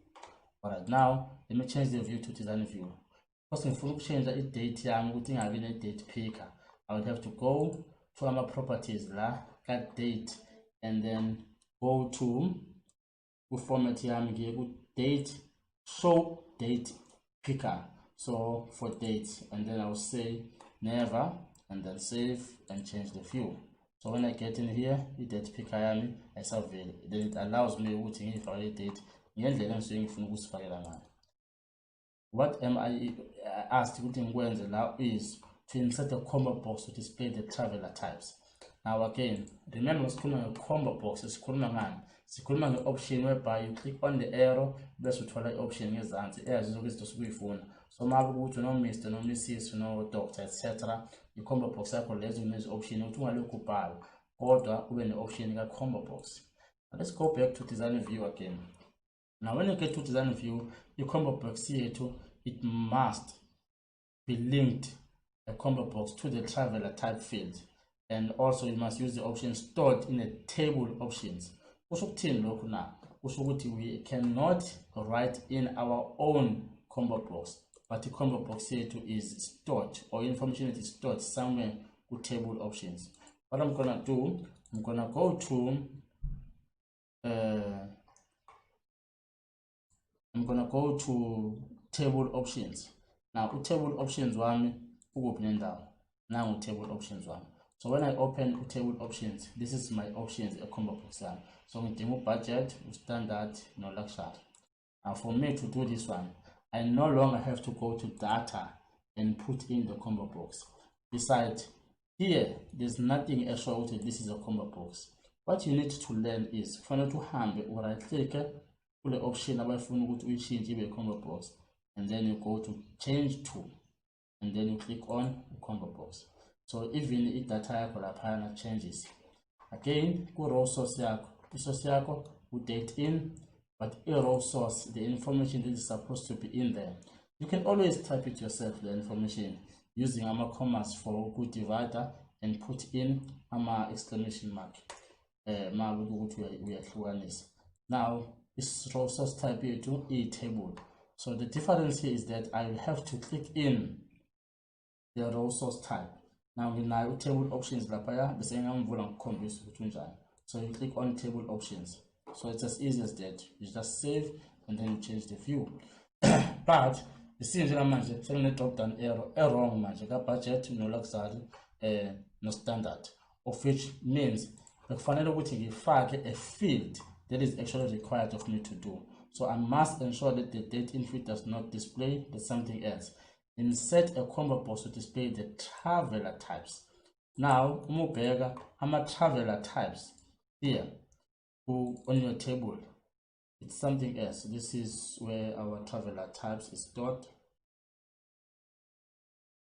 Alright, now let me change the view to design view. Because if we change the date, I'm going to have a date picker. I would have to go to our properties, cut date, and then go to format here, date, show date picker. So for date, and then I'll say never, and then save and change the view. So when I get in here, the date picker, I survey, then it allows me to if I date. What am I asked is to insert a combo box to display the traveler types. Now again, remember a combo box is the option whereby you click on the arrow, best to try option is the so no Mr. no Mrs. no doctor, etc. The combo box is option to order when the option is combo box. Now let's go back to design view again. Now when you get to design view, your combo box here too, it must be linked a combo box to the traveler type field, and also you must use the option stored in a table options. We cannot write in our own combo box, but the combo box here too is stored, or information that is stored somewhere with table options. What I'm gonna do, I'm gonna go to table options. Now table options one, now table options one. So when I open table options, this is my options, a combo box. So I'm going to budget, standard, no luxury. Now for me to do this one, I no longer have to go to data and put in the combo box. Besides, here there's nothing extra. This is a combo box. What you need to learn is for to hand or right click the option about to change a combo box, and then you go to change to, and then you click on combo box. So even if data changes again, go row source with date in, but a row source, the information that is supposed to be in there, you can always type it yourself, the information using commas for good divider, and put in exclamation mark. Now this row source type here to a table. So the difference here is that I will have to click in the row source type. Now in our table options, so you click on table options. So it's as easy as that. You just save and then you change the view. But the same drop down error budget, no luxury, no standard, of which means the final a field that is actually required of me to do. So I must ensure that the date in field does not display something else. Insert a combo box to display the traveler types. Now, traveler types here on your table. It's something else. This is where our traveler types is stored.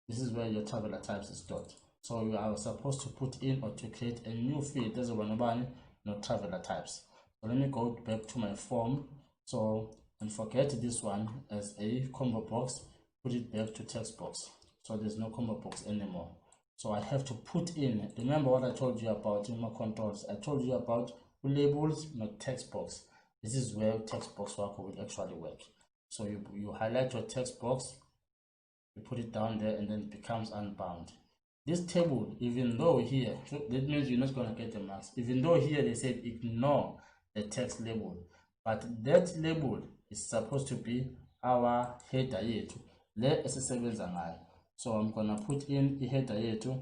This is where your traveler types is stored. So you are supposed to put in or to create a new field. There's one no traveler types. So let me go back to my form. So, and forget this one as a combo box, put it back to text box. So there's no combo box anymore. So I have to put in, remember what I told you about in my controls. I told you about labels, not text box. This is where text box work will actually work. So you highlight your text box, you put it down there, and then it becomes unbound. This table, even though here, so that means you're not going to get the marks. Even though here they said ignore the text label, but that label is supposed to be our header yethu le esisebenza ngayo. So I'm going to put in the header yethu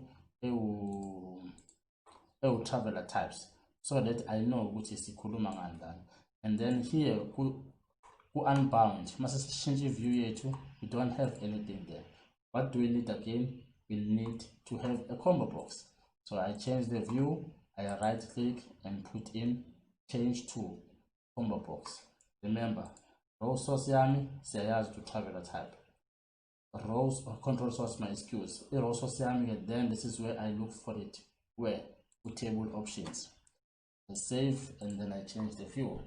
traveler types, so that I know which is sikhuluma ngani. And then here ku unbound, mase change view yethu, we don't have anything there. What do we need again? We need to have a combo box. So I change the view, I right click and put in change to combo box. Remember, row source yami siyayazi to traveler type. Rows or control source, my excuse. The row source yami, then this is where I look for it. Where? With table options. I save and then I change the view.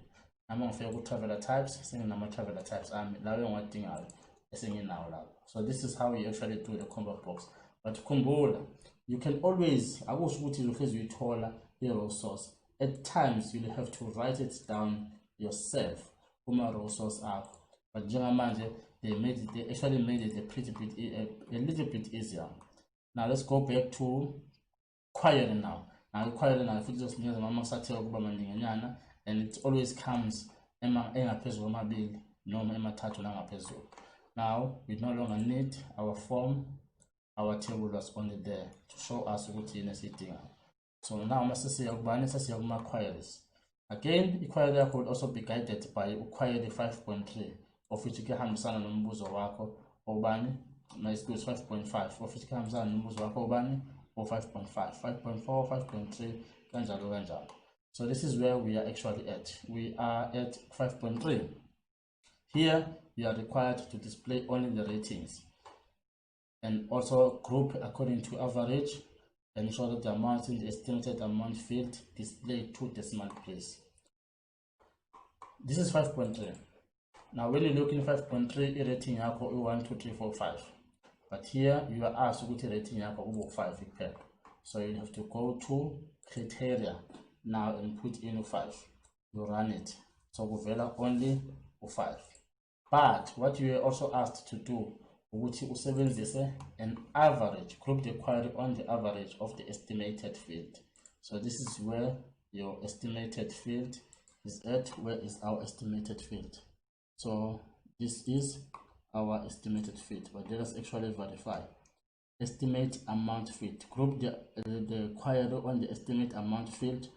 I'm going to go traveler types, saying I'm traveler types. I'm allowing one thing out. So this is how you actually do the combo box. But kumbola, you can always, I wish you taller row source. At times you'll have to write it down yourself. Row source up. But generally they actually made it a little bit easier. Now let's go back to query now. Now query now, if you just need a and it always comes now we no longer need our form, our table was only there to show us what in a sitting. So now my queries. Again, the query could also be guided by query 5.3, of which you can have numbuzo wako obani, my school is 5.5, of which you can have numbuzo wako obani or 5.5, 5.4, 5.3, ganjalo. So this is where we are actually at. We are at 5.3. Here, you are required to display only the ratings and also group according to average, and ensure that the amount in the estimated amount field display 2 decimal place. This is 5.3. Now, when you look in 5.3, rating yako 1, 2, 3, 4, 5. But here, you are asked to get rating yako 5. So you have to go to criteria now and put in 5. You run it. So we only 5. But what you are also asked to do, which is an average, group the query on the average of the estimated field. So this is where your estimated field is at. Where is our estimated field? So this is our estimated field, but let us actually verify. Estimate amount field, group the query on the estimate amount field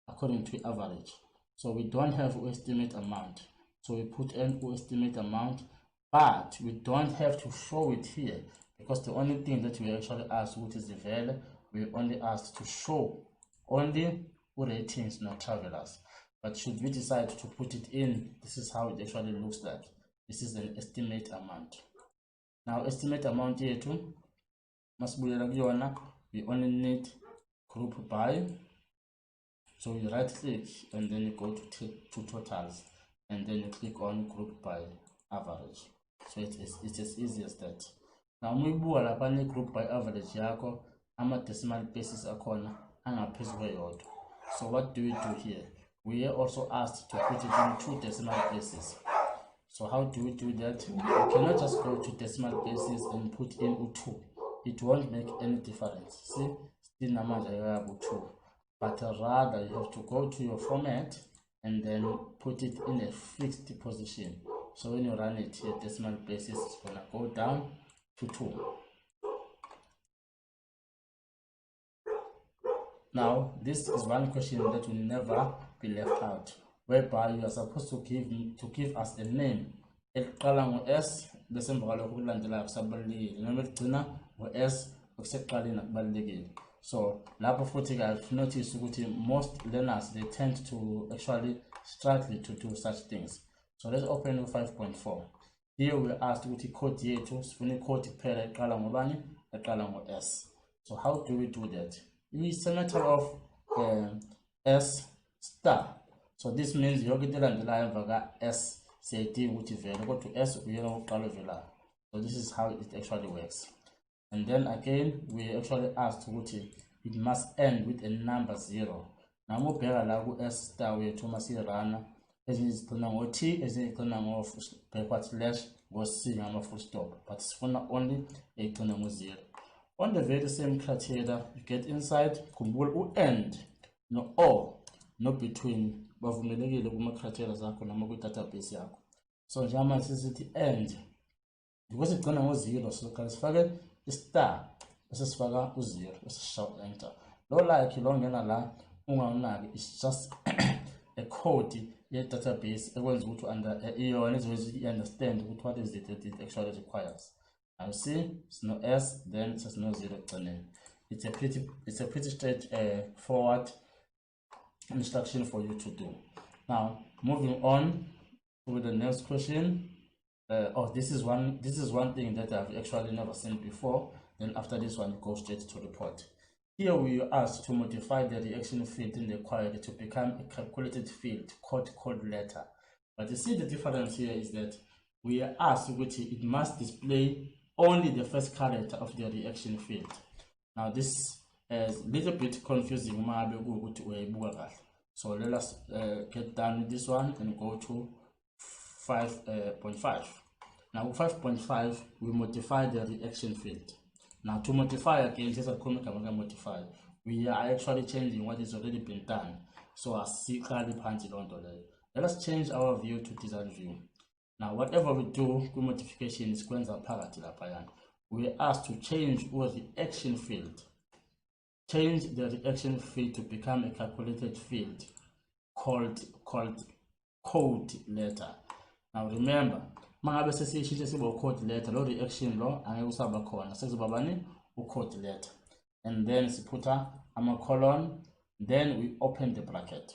according to average. So we don't have estimate amount, so we put in estimate amount, but we don't have to show it here because the only thing that we actually asked, which is the value, we only asked to show only ratings, not travelers. But should we decide to put it in, this is how it actually looks like. This is an estimate amount. Now estimate amount here too must be we only need group by. So you right click and then you go to totals and then you click on group by average. So it is as easy as that. Now we group by average yako ama decimal places akona angaphezulu kweyodwa. So what do we do here? We are also asked to put it in 2 decimal places. So how do we do that? We cannot just go to decimal places and put in 2. It won't make any difference. See, still namanja 2. But rather you have to go to your format and then put it in a fixed position. So when you run it here, decimal places is gonna go down to 2. Now this is one question that will never be left out, whereby you are supposed to give us a name. S so I've noticed most learners, they tend to actually struggle to do such things. So let's open 5.4. Here we asked with code code S. So how do we do that? It's a matter of S star. So this means yonke into elandelayo emva ka-s siyayidinga ukuthi ivele kodwa u-s uyena wokuqala ovelayo. So this is how it actually works. And then again we actually asked ukuthi it must end with a number 0. Now ubheka la ku-s star wethu uma siyirana, ezinye zigcina ngo-t, ezinye zigcina ngo-backward slash, ngo-c ngama full stop, but sifuna only egcina ngo-0. On the very same criteria you get inside, khumbula u-and no-or no between bavumelekile kuma-criteria zakho noma kwi-database yakho. So njengamanje sisithi and, because igcina ngo-0 so sifake i-star bese sifaka u-0 bese sishawa enter. Lo like lo ngena la unganaki, it's just a code ye-database ekwenza ukuthi iyona ezokuthi i-understand ukuthi what is it that it actually requires. Now you see it's no s, then it's no 0 ekugcineni. It's a pretty straightforward instruction for you to do. Now moving on to the next question. This is one thing that I've actually never seen before. Then after this one, go straight to report. Here we are asked to modify the reaction field in the query to become a calculated field called letter. But you see the difference here is that we are asked which it must display only the first character of the reaction field. Now this is a little bit confusing. So let us get done with this one and go to 5.5. Now with 5.5 we modify the reaction field. Now to modify again, modify, we are actually changing what is already been done. So I see clearly punch on. Let us change our view to design view. Now whatever we do with modification is going to we are asked to change the reaction field. Change the reaction field to become a calculated field called code letter. Now remember, mangabe sesiyishintshe sibe code letter, lo reaction lo angeke usaba khona, sekuzobabani code letter. And then siputha ama colon, then we open the bracket.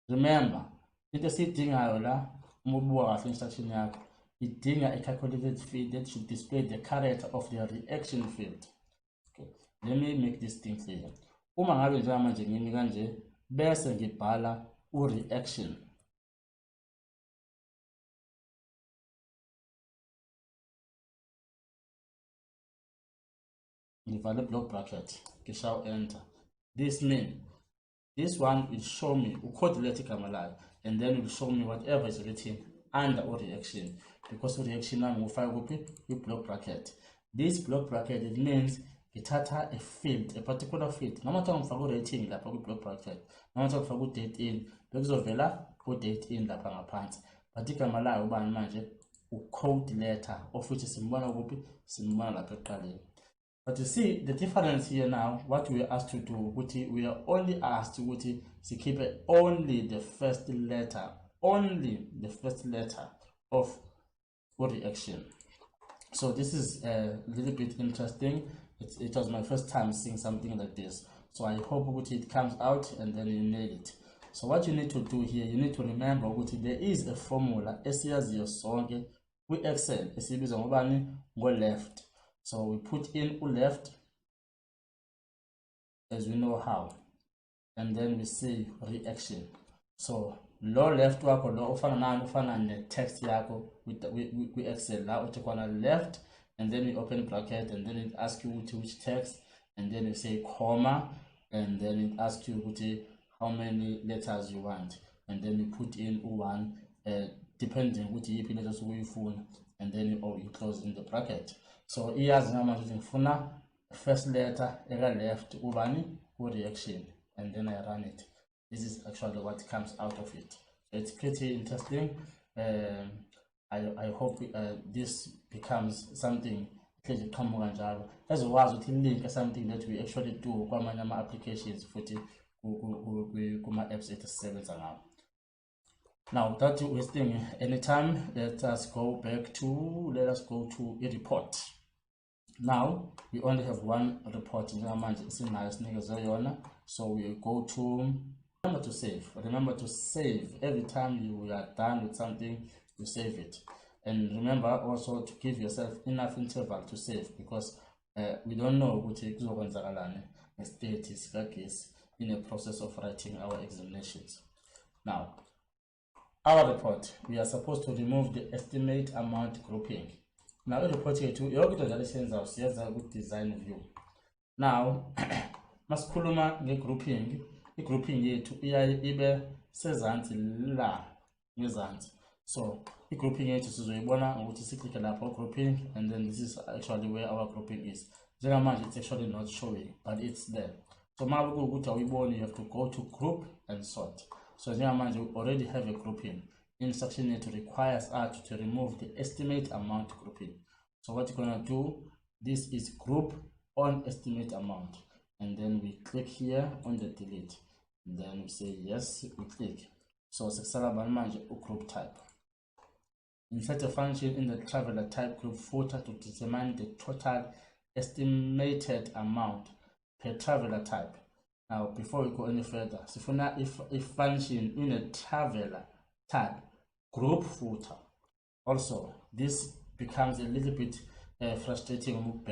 Remember, into esiyidingayo la uma ubuka kahle instruction yakho, idinga a calculated field that should display the character of the reaction field. Okay, let me make this thing clear. Uma ngabe njengamanje ngimi kanje bese ngibhala u-reaction. Ngivale block bracket, ngishawa enter. This means this one will show me code letter kamalayo, and then will show me whatever is written under a reaction, because reaction nami ngufaka kuphi block bracket. This block bracket, it means ngithatha a field, a particular field. Noma kuthiwa ngifaka rating lapha ku block bracket, noma kuthiwa ngifaka date in, bekuzovela date in lapha ngaphansi. But igama layo ubani manje code letter, of which simbona kuphi, simbona lapha ekuqaleni. But you see the difference here now, what we are asked to do, we are only asked to keep only the first letter of reaction. So this is a little bit interesting. It was my first time seeing something like this. So I hope it comes out and then you nail it. So what you need to do here, you need to remember there is a formula, esiyaziyo sonke with Excel, esibizwa ngobani go left. So we put in left as we know how, and then we say reaction. So low left wako lo ufana ne text yako with Excel la utakwana left, and then you open bracket, and then it asks you which text, and then you say comma, and then it asks you how many letters you want, and then you put in one depending which letters you phone, and then you close in the bracket. So iyazi nama ngifuna first letter left ubani reaction, and then I run it. This is actually what comes out of it. So it's pretty interesting. I hope this becomes something as well as link something that we actually do kwamanye ama applications futhi kuma apps ezisebenza ngawo. Now, without wasting any time, let us go to a report. Now, we only have one report in so we go to remember to save. Remember to save every time you are done with something, you save it. And remember also to give yourself enough interval to save, because we don't know what state is in the process of writing our examinations. Now, our report, we are supposed to remove the estimate amount grouping. Now, the report here too, you good design view. Now, masikhuluma nge-grouping, i-grouping yethu iyaye ibe sezansi la ngezansi. So, i-grouping yethu sizoyibona ukuthi siklike lapho grouping, and then this is actually where our grouping is. Njengamanje it's actually not showing, but it's there. So, ma ukuthi awuyiboni, you have to go to group and sort. So, njengamanje we already have a grouping. Instruction yethu requires us to remove the estimate amount grouping. So, what you're gonna do, this is group on estimate amount, and then we click here on the delete, and then we say yes, we click. So group type, insert a function in the traveler type group footer to determine the total estimated amount per traveler type. Now before we go any further, if function in a traveler type group footer, also this becomes a little bit frustrating.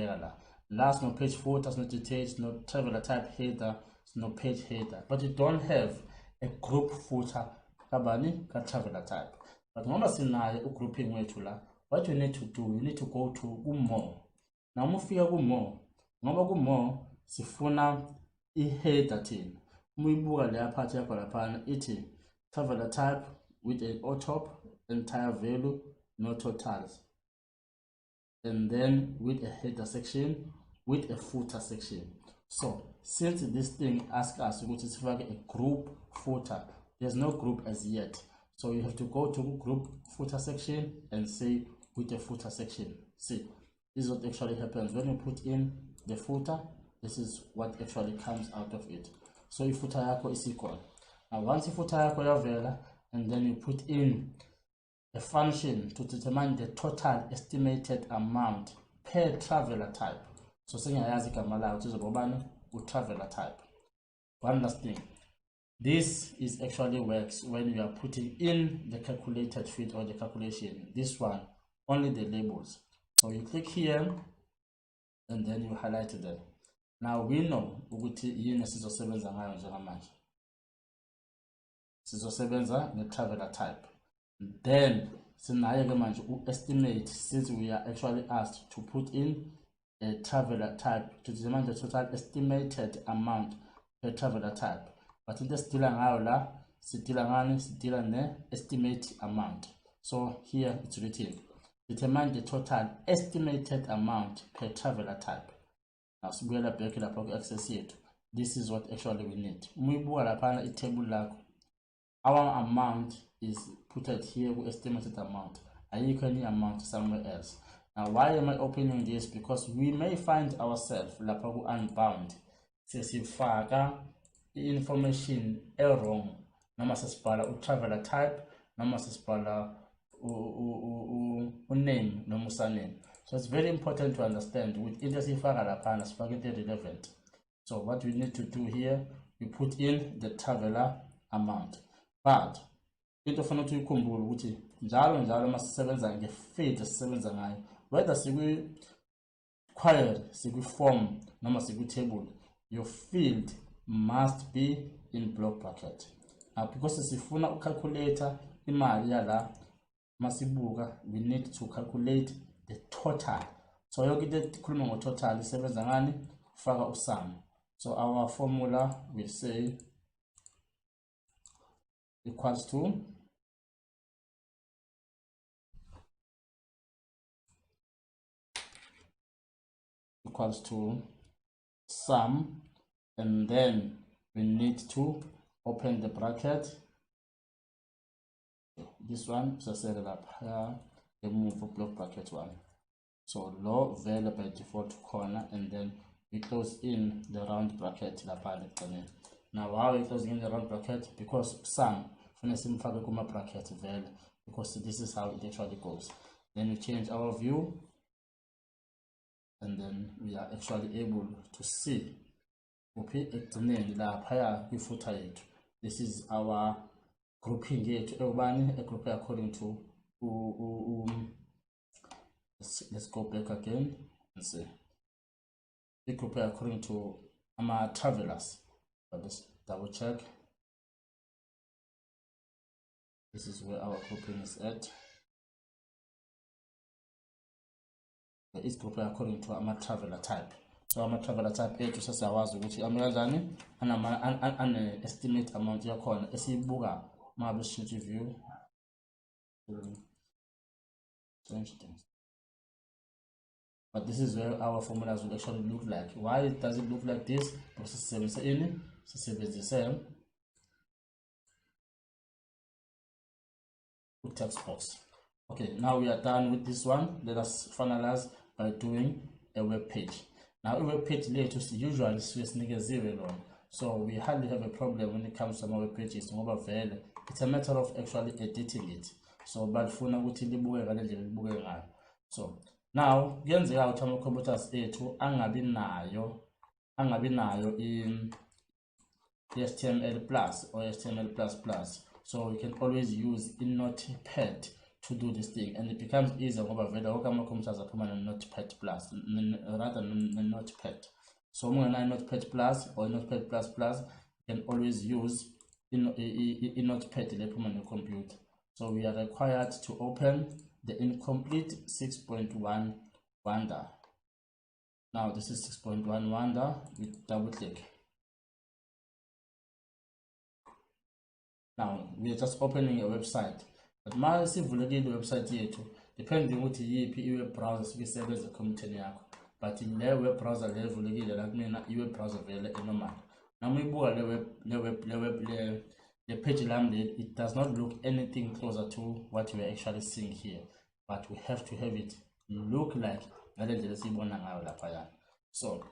Last, no page footer, no details, no traveler type header, no page header, but you don't have a group footer kabani ka traveler type. But ngoba sinayo grouping wethu la, what you need to do, you need to go to more. Now mufika ku more, ngoba ku more sifuna i-header thina. Muyibuka leya part yakho laphana ithi traveler type with an auto entire value, no totals, and then with a header section with a footer section. So since this thing asks us to sifake a group footer, there's no group as yet, so you have to go to group footer section and say with a footer section. See, this is what actually happens when you put in the footer. This is what actually comes out of it. So if footer yako is equal, now once the footer yako yavela, and then you put in a function to determine the total estimated amount per traveler type. So sengayazi igama layo ukuthi uzobani u-traveler type. One last thing, this is actually works when you are putting in the calculated field or the calculation. This one only the labels. So you click here and then you highlight them. Now we know ukuthi yini sizosebenza ngayo njengamanje. Sizosebenza nge-traveler type. Then sinayo ke manje estimate, since we are actually asked to put in a traveler type to determine the total estimated amount per traveler type. But into sidila ngayo la, sidila ne estimate amount. So here it's written determine the total estimated amount per traveler type. Now sibuyela back lapha ku access yethu. This is what actually we need. Umuyibuka laphana i-table lakho, our amount is put here with estimated amount. Ayikho any amount somewhere else. Now why am I opening this? Because we may find ourselves lapha ku unbound sesifaka information wrong, noma sesibhala u-traveler type, noma sesibhala name noma username. So it's very important to understand with into sifaka laphana sifaka into relevant. So what we need to do here, we put in the traveler amount. But into ofuna ukuthi ukukhumbule ukuthi njalo masisebenza nge-field esisebenza ngayo, whether sikwi-query, sikwi-form noma sikwi-table, your field must be in block bracket. Now because sifuna ucalculator imali yala masibuka, we need to calculate the total. So yonke into ekhuluma ngo-total isebenza ngani? Ufaka usum. So our formula will say equals to sum, and then we need to open the bracket. This one, so set it up here, remove block bracket one. So low value by default corner, and then we close in the round bracket. Now why are we closing in the round bracket? Because sum bracket value, because this is how it actually goes. Then we change our view, and then we are actually able to see this is our grouping here to everybody, a group according to let's go back again and see the group according to our travelers. But let's double check. This is where our grouping is at. It's grouping according to our traveler type. So our traveler type ethu sesiyawazi ukuthi amekanjani an estimate amount yakhona esiyibuka mabe sheet view change things. But this is where our formulas will actually look like. Why does it look like this? Because it's the same with text box. Okay, now we are done with this one. Let us finalize by doing a web page. Now a web page later usually is long, so we hardly have a problem when it comes to our web pages. It's a matter of actually editing it. So so now kuyenzeka ukuthi ama-computers ethu angabi nayo HTML plus or HTML plus. So we can always use in Notepad to do this thing, and it becomes easier ngoba vele wonke ama-computers aphuma ne-Notepad plus rather than Notepad. So ungena Notepad plus or Notepad plus, you can always use in Notepad lephuma ne-computer. So we are required to open the incomplete 6.1 Wanda. Now this is 6.1 Wanda. We double click. Now we are just opening a website. But my sivulekile website yethu depending ukuthi yipi i-web browser siyisebenza computer yakho. But in the web browser levulekile la kumina i-web browser vele enormal. Now uyibuka the page lami, it does not look anything closer to what we are actually seeing here. But we have to have it look like so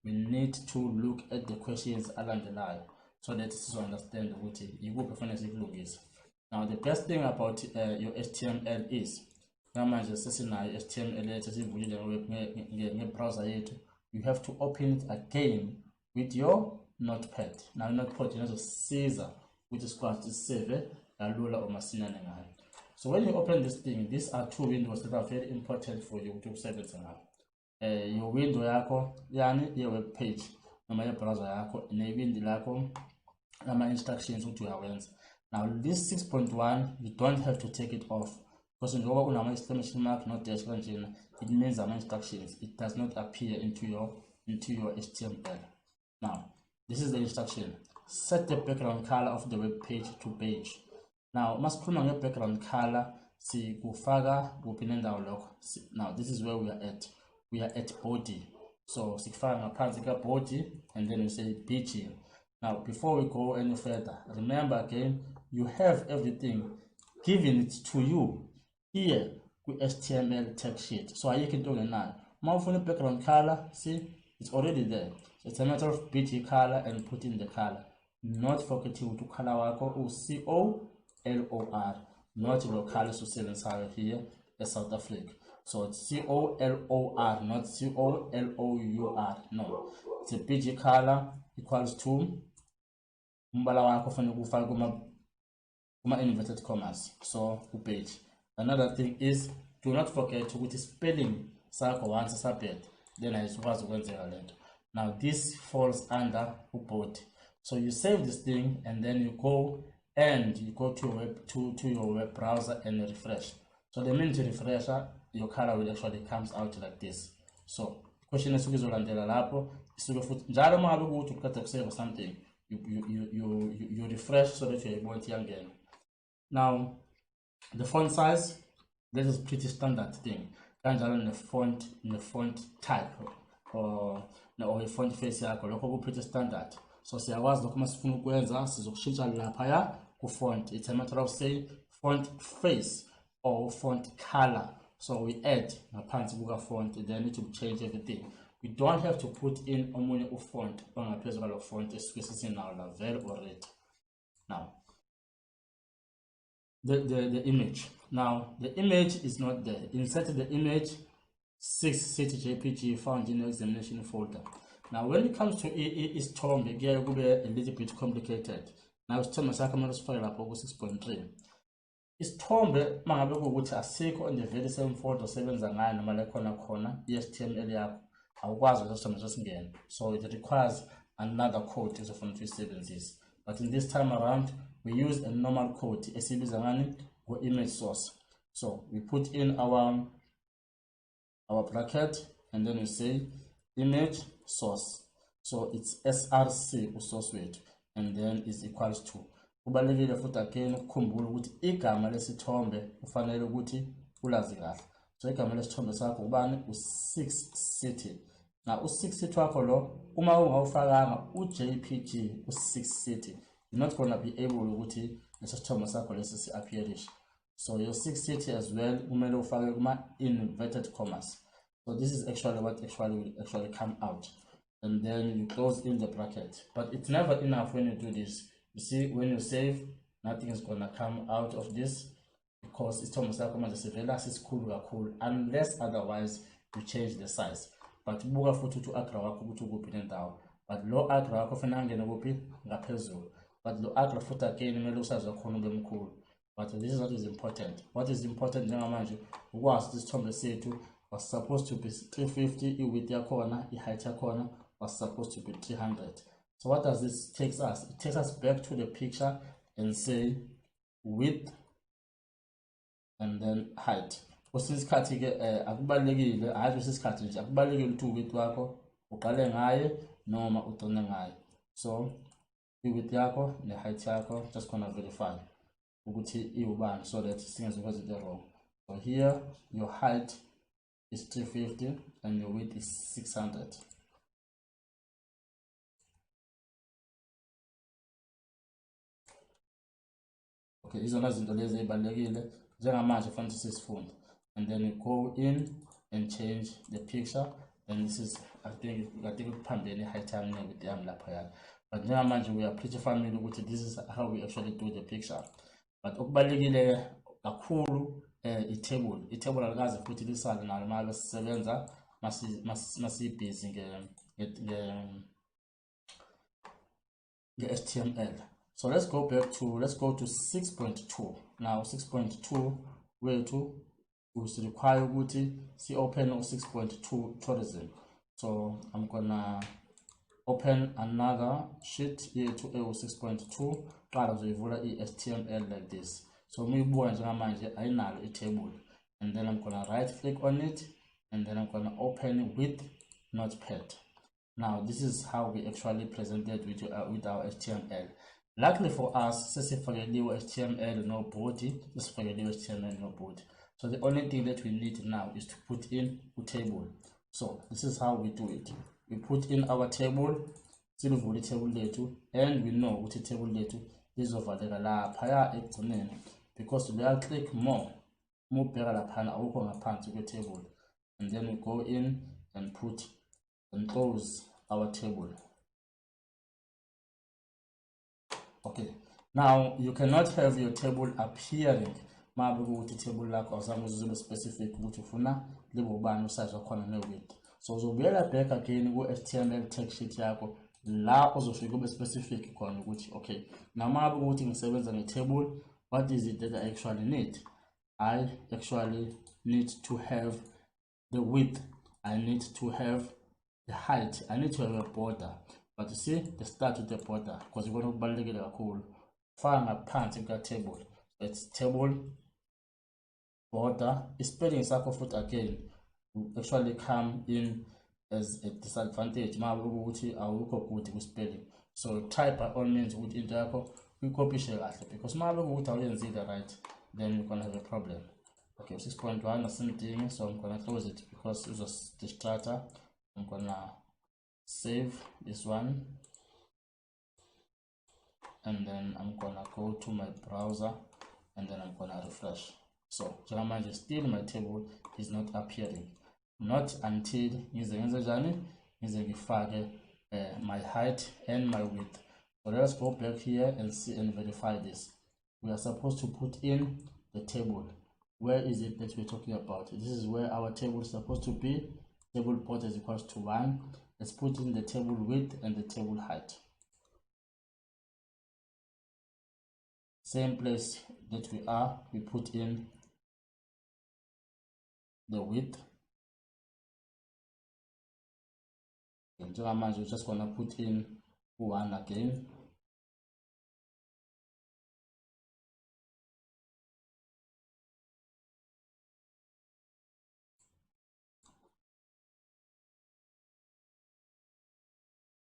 we need to look at the questions along the line so that to understand what you look is. Now the best thing about your HTML is you have to open it again with your Notepad. Now Notepad is a Caesar which is called save or Masinana. So when you open this thing, these are two windows that are very important for you to save it. Your window yako, yani your web page, your browser yako, window yako, instructions to your hands. Now this 6.1, you don't have to take it off because in the exclamation mark, not dash engine, it means instructions. It does not appear into your HTML. Now this is the instruction. Set the background color of the web page to beige. Now, masikhuluma nge-background color, sikufaka kuphi nendawo lokho. Now, this is where we are at. We are at body. So, sikufaka ngaphansi ka-body, and then we say BG. Now, before we go any further, remember again, you have everything given it to you here with HTML text sheet. So, ayikho into engenayo. Uma ufuna background color, see, it's already there. So, it's a matter of BG color and put in the color. Not forgetting to color wako COLOR, not local so here in South Africa. So it's COLOR, not COLOUR. No, it's a PG color equals to umbala wako funa kufaka kuma inverted commas. So page. Another thing is do not forget to put spelling sakho once sabed. Then I suppose ukwenzeka lento. Now this falls under body. So you save this thing and then you go to your web browser and refresh. So the minute you refresh, your color will actually comes out like this. So question is ukizolandela lapho isuke futhi njalo uma ngabe ukuthi ukade kusave something you refresh so that you able to again. Now the font size, this is pretty standard thing. Kanjalo ne font type or a font face yakho lokho pretty standard. So siyakwazi lokho masifuna ukwenza sizokushintsha lapha ku font. It's a matter of saying font face or font color. So we add ngaphansi kuka font, then it will change everything. We don't have to put in omunye font ongaphezulu kwalo font esisinawo la vele already. Now the image. Now the image is not there. Insert the image 6 JPG found in the examination folder. Now when it comes to isithombe kuya kube a little bit complicated. Now isithombe sakho manje sifake lapho ku 6.3. Isithombe mangabe ukuthi asikho in the very same folder osebenza ngayo noma la khona i-HTML yakho awukwazi ukuthi isithombe singene. So it requires another code ezofuna ukuyisebenzisa. But in this time around we use a normal code esibiza ngani image source. So we put in our bracket and then we say image source. So it's src source weight and then is equals to. Kubalekile futhi again ukukhumbula ukuthi igama lesithombe kufanele ukuthi ulazi kahle. So igama lesithombe sakho ubani u6 city. Now u6 city wakho lo uma ungawufakanga uJPG u6 city, you're not going to be able ukuthi lesithombe sakho lesi si-appearish. So your 6 city as well kumele ufake kuma inverted commas. So this is actually what will actually come out, and then you close in the bracket. But it's never enough when you do this. You see, when you save, nothing is gonna come out of this because it's almost like is cool unless otherwise you change the size. But buka futhi to agra wakho ukuthi ukuphi nendawo. But lo agra wakho fanele angene kuphi ngaphezulu. But lo agra futhi again kumele usazi wakhona ube mkhulu. But this is what is important. What is important njengamanje ukwazi isithombe sethu was supposed to be 350, i-width yakhona, i-height yakhona was supposed to be 300. So what does this take us? It takes us back to the picture and say width and then height. Kusisikhathi ke akubalekile, hayi kusisikhathi nje akubalekile ukuthi width wakho uqale ngaye noma ugcine ngaye. So i-width yakho ne-height yakho just gonna verify ukuthi iubani so that singezokwenza into wrong. So here your height is 350 and your width is 600. Okay, izona zinto lezi ezibalekile njengamanje fanele sisifunde. And then you go in and change the picture, and this is I think ukuphambene height yami ne-width yami lapha yana. But njengamanje we are pretty familiar with this is how we actually do the picture. But okubalekile kakhulu i-table alikaze futhi lisale nalo uma sisebenza masibhizi nge-HTML. So let's go to 6.2. Now 6.2 wethu require ukuthi si open 6.2 tourism. So I'm gonna open another sheet here to 6.2 qala uzoyivula i-HTML like this. So uyibuka njengamanje ayinalo i-table, and then I'm gonna right click on it and then I'm gonna open with Notepad. Now this is how we actually presented with our HTML. Luckily for us, sesifakeliwe HTML no body, sesifakeliwe HTML no body. So the only thing that we need now is to put in a table. So this is how we do it. We put in our table, silivule table lethu, and we know what table lethu lizovaleka lapha ekugcineni because we are click more bheka laphana awukho ngaphansi kwe-table, and then we go in and put and close our table. Okay, now you cannot have your table appearing mabe ukuthi table lakho awuzange uzibe specific ukuthi ufuna libo bani usize wakhona ne-width. So uzobuyela back again ku-HTML text sheet yakho la uzofika ube specific khona ukuthi okay, now mabe ukuthi ngisebenza nge-table, what is it that I actually need? I actually need to have the width, I need to have the height, I need to have a border. But you see, they start with the border because you're going to kubalekile kakhulu. Faka ngaphansi ka-table. It's table border. Spelling sakho futhi again will actually come in as a disadvantage ma ukuthi awukho good ku-spelling. So try by all means ukuthi into yakho uyikopishe kahle, because ma ukuthi awuyenzile right, then you're gonna have a problem. Okay, 6.1 asimdingi, so I'm gonna close it because it's just the starter. I'm gonna save this one and then I'm gonna go to my browser and then I'm gonna refresh. So still my table is not appearing, not until my height and my width. So let's go back here and see and verify this. We are supposed to put in the table. Where is it that we're talking about? This is where our table is supposed to be. Table border is equals to 1. Let's put in the table width and the table height. Same place that we are, we put in the width. And we're just gonna put in 1 again.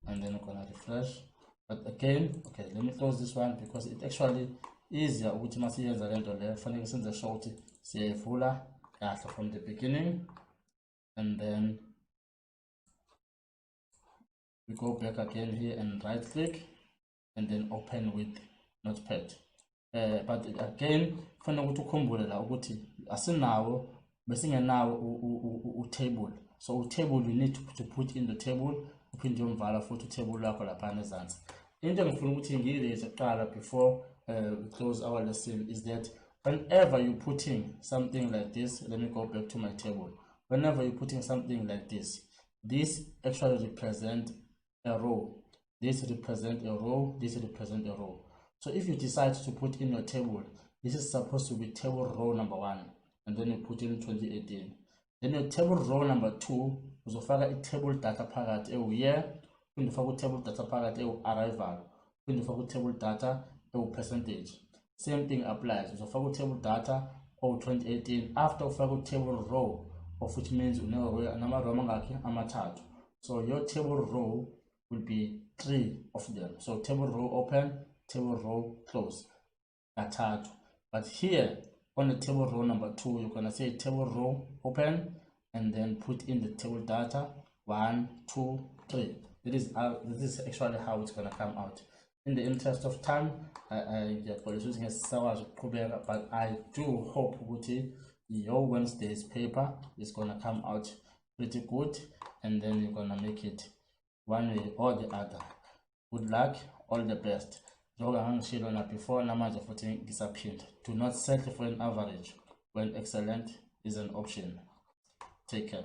and then we're gonna refresh. But again, okay, let me close this one because it actually easier ukuthi masiyenza lento le fanele senze sure ukuthi siyayivula kahle from the beginning, and then we go back again here and right click and then open with Notepad. But again fanele ukuthi ukhumbule la ukuthi asinawo besingenawo table. So table you need to put in the table, uphinde uyomvala futhi table lakho lapha ezantsi. Into engifuna ukuthi ngiyileze kuqala before we close our lesson is that whenever you're putting something like this, let me go back to my table. Whenever you're putting something like this actually represents a row. This represents a row, this represents a row. So if you decide to put in your table, this is supposed to be table row number 1, and then you put in 2018. Then your table row number 2, uzofaka i-table data phakathi year, uphinde ufake u-table data phakathi arrival, uphinde ufake u-table data percentage. Same thing applies. Uzofaka u-table data 2018 after ufake u-table row, of which means nama-row mangakhi amathathu. So your table row will be 3 of them. So table row open, table row close, kathathu. But here on the table row number 2, you're gonna say table row open and then put in the table data 1, 2, 3. This is actually how it's gonna come out. In the interest of time, but I do hope your Wednesday's paper is gonna come out pretty good, and then you're gonna make it one way or the other. Good luck, all the best. Before disappeared. Do not settle for an average when excellent is an option. Take care.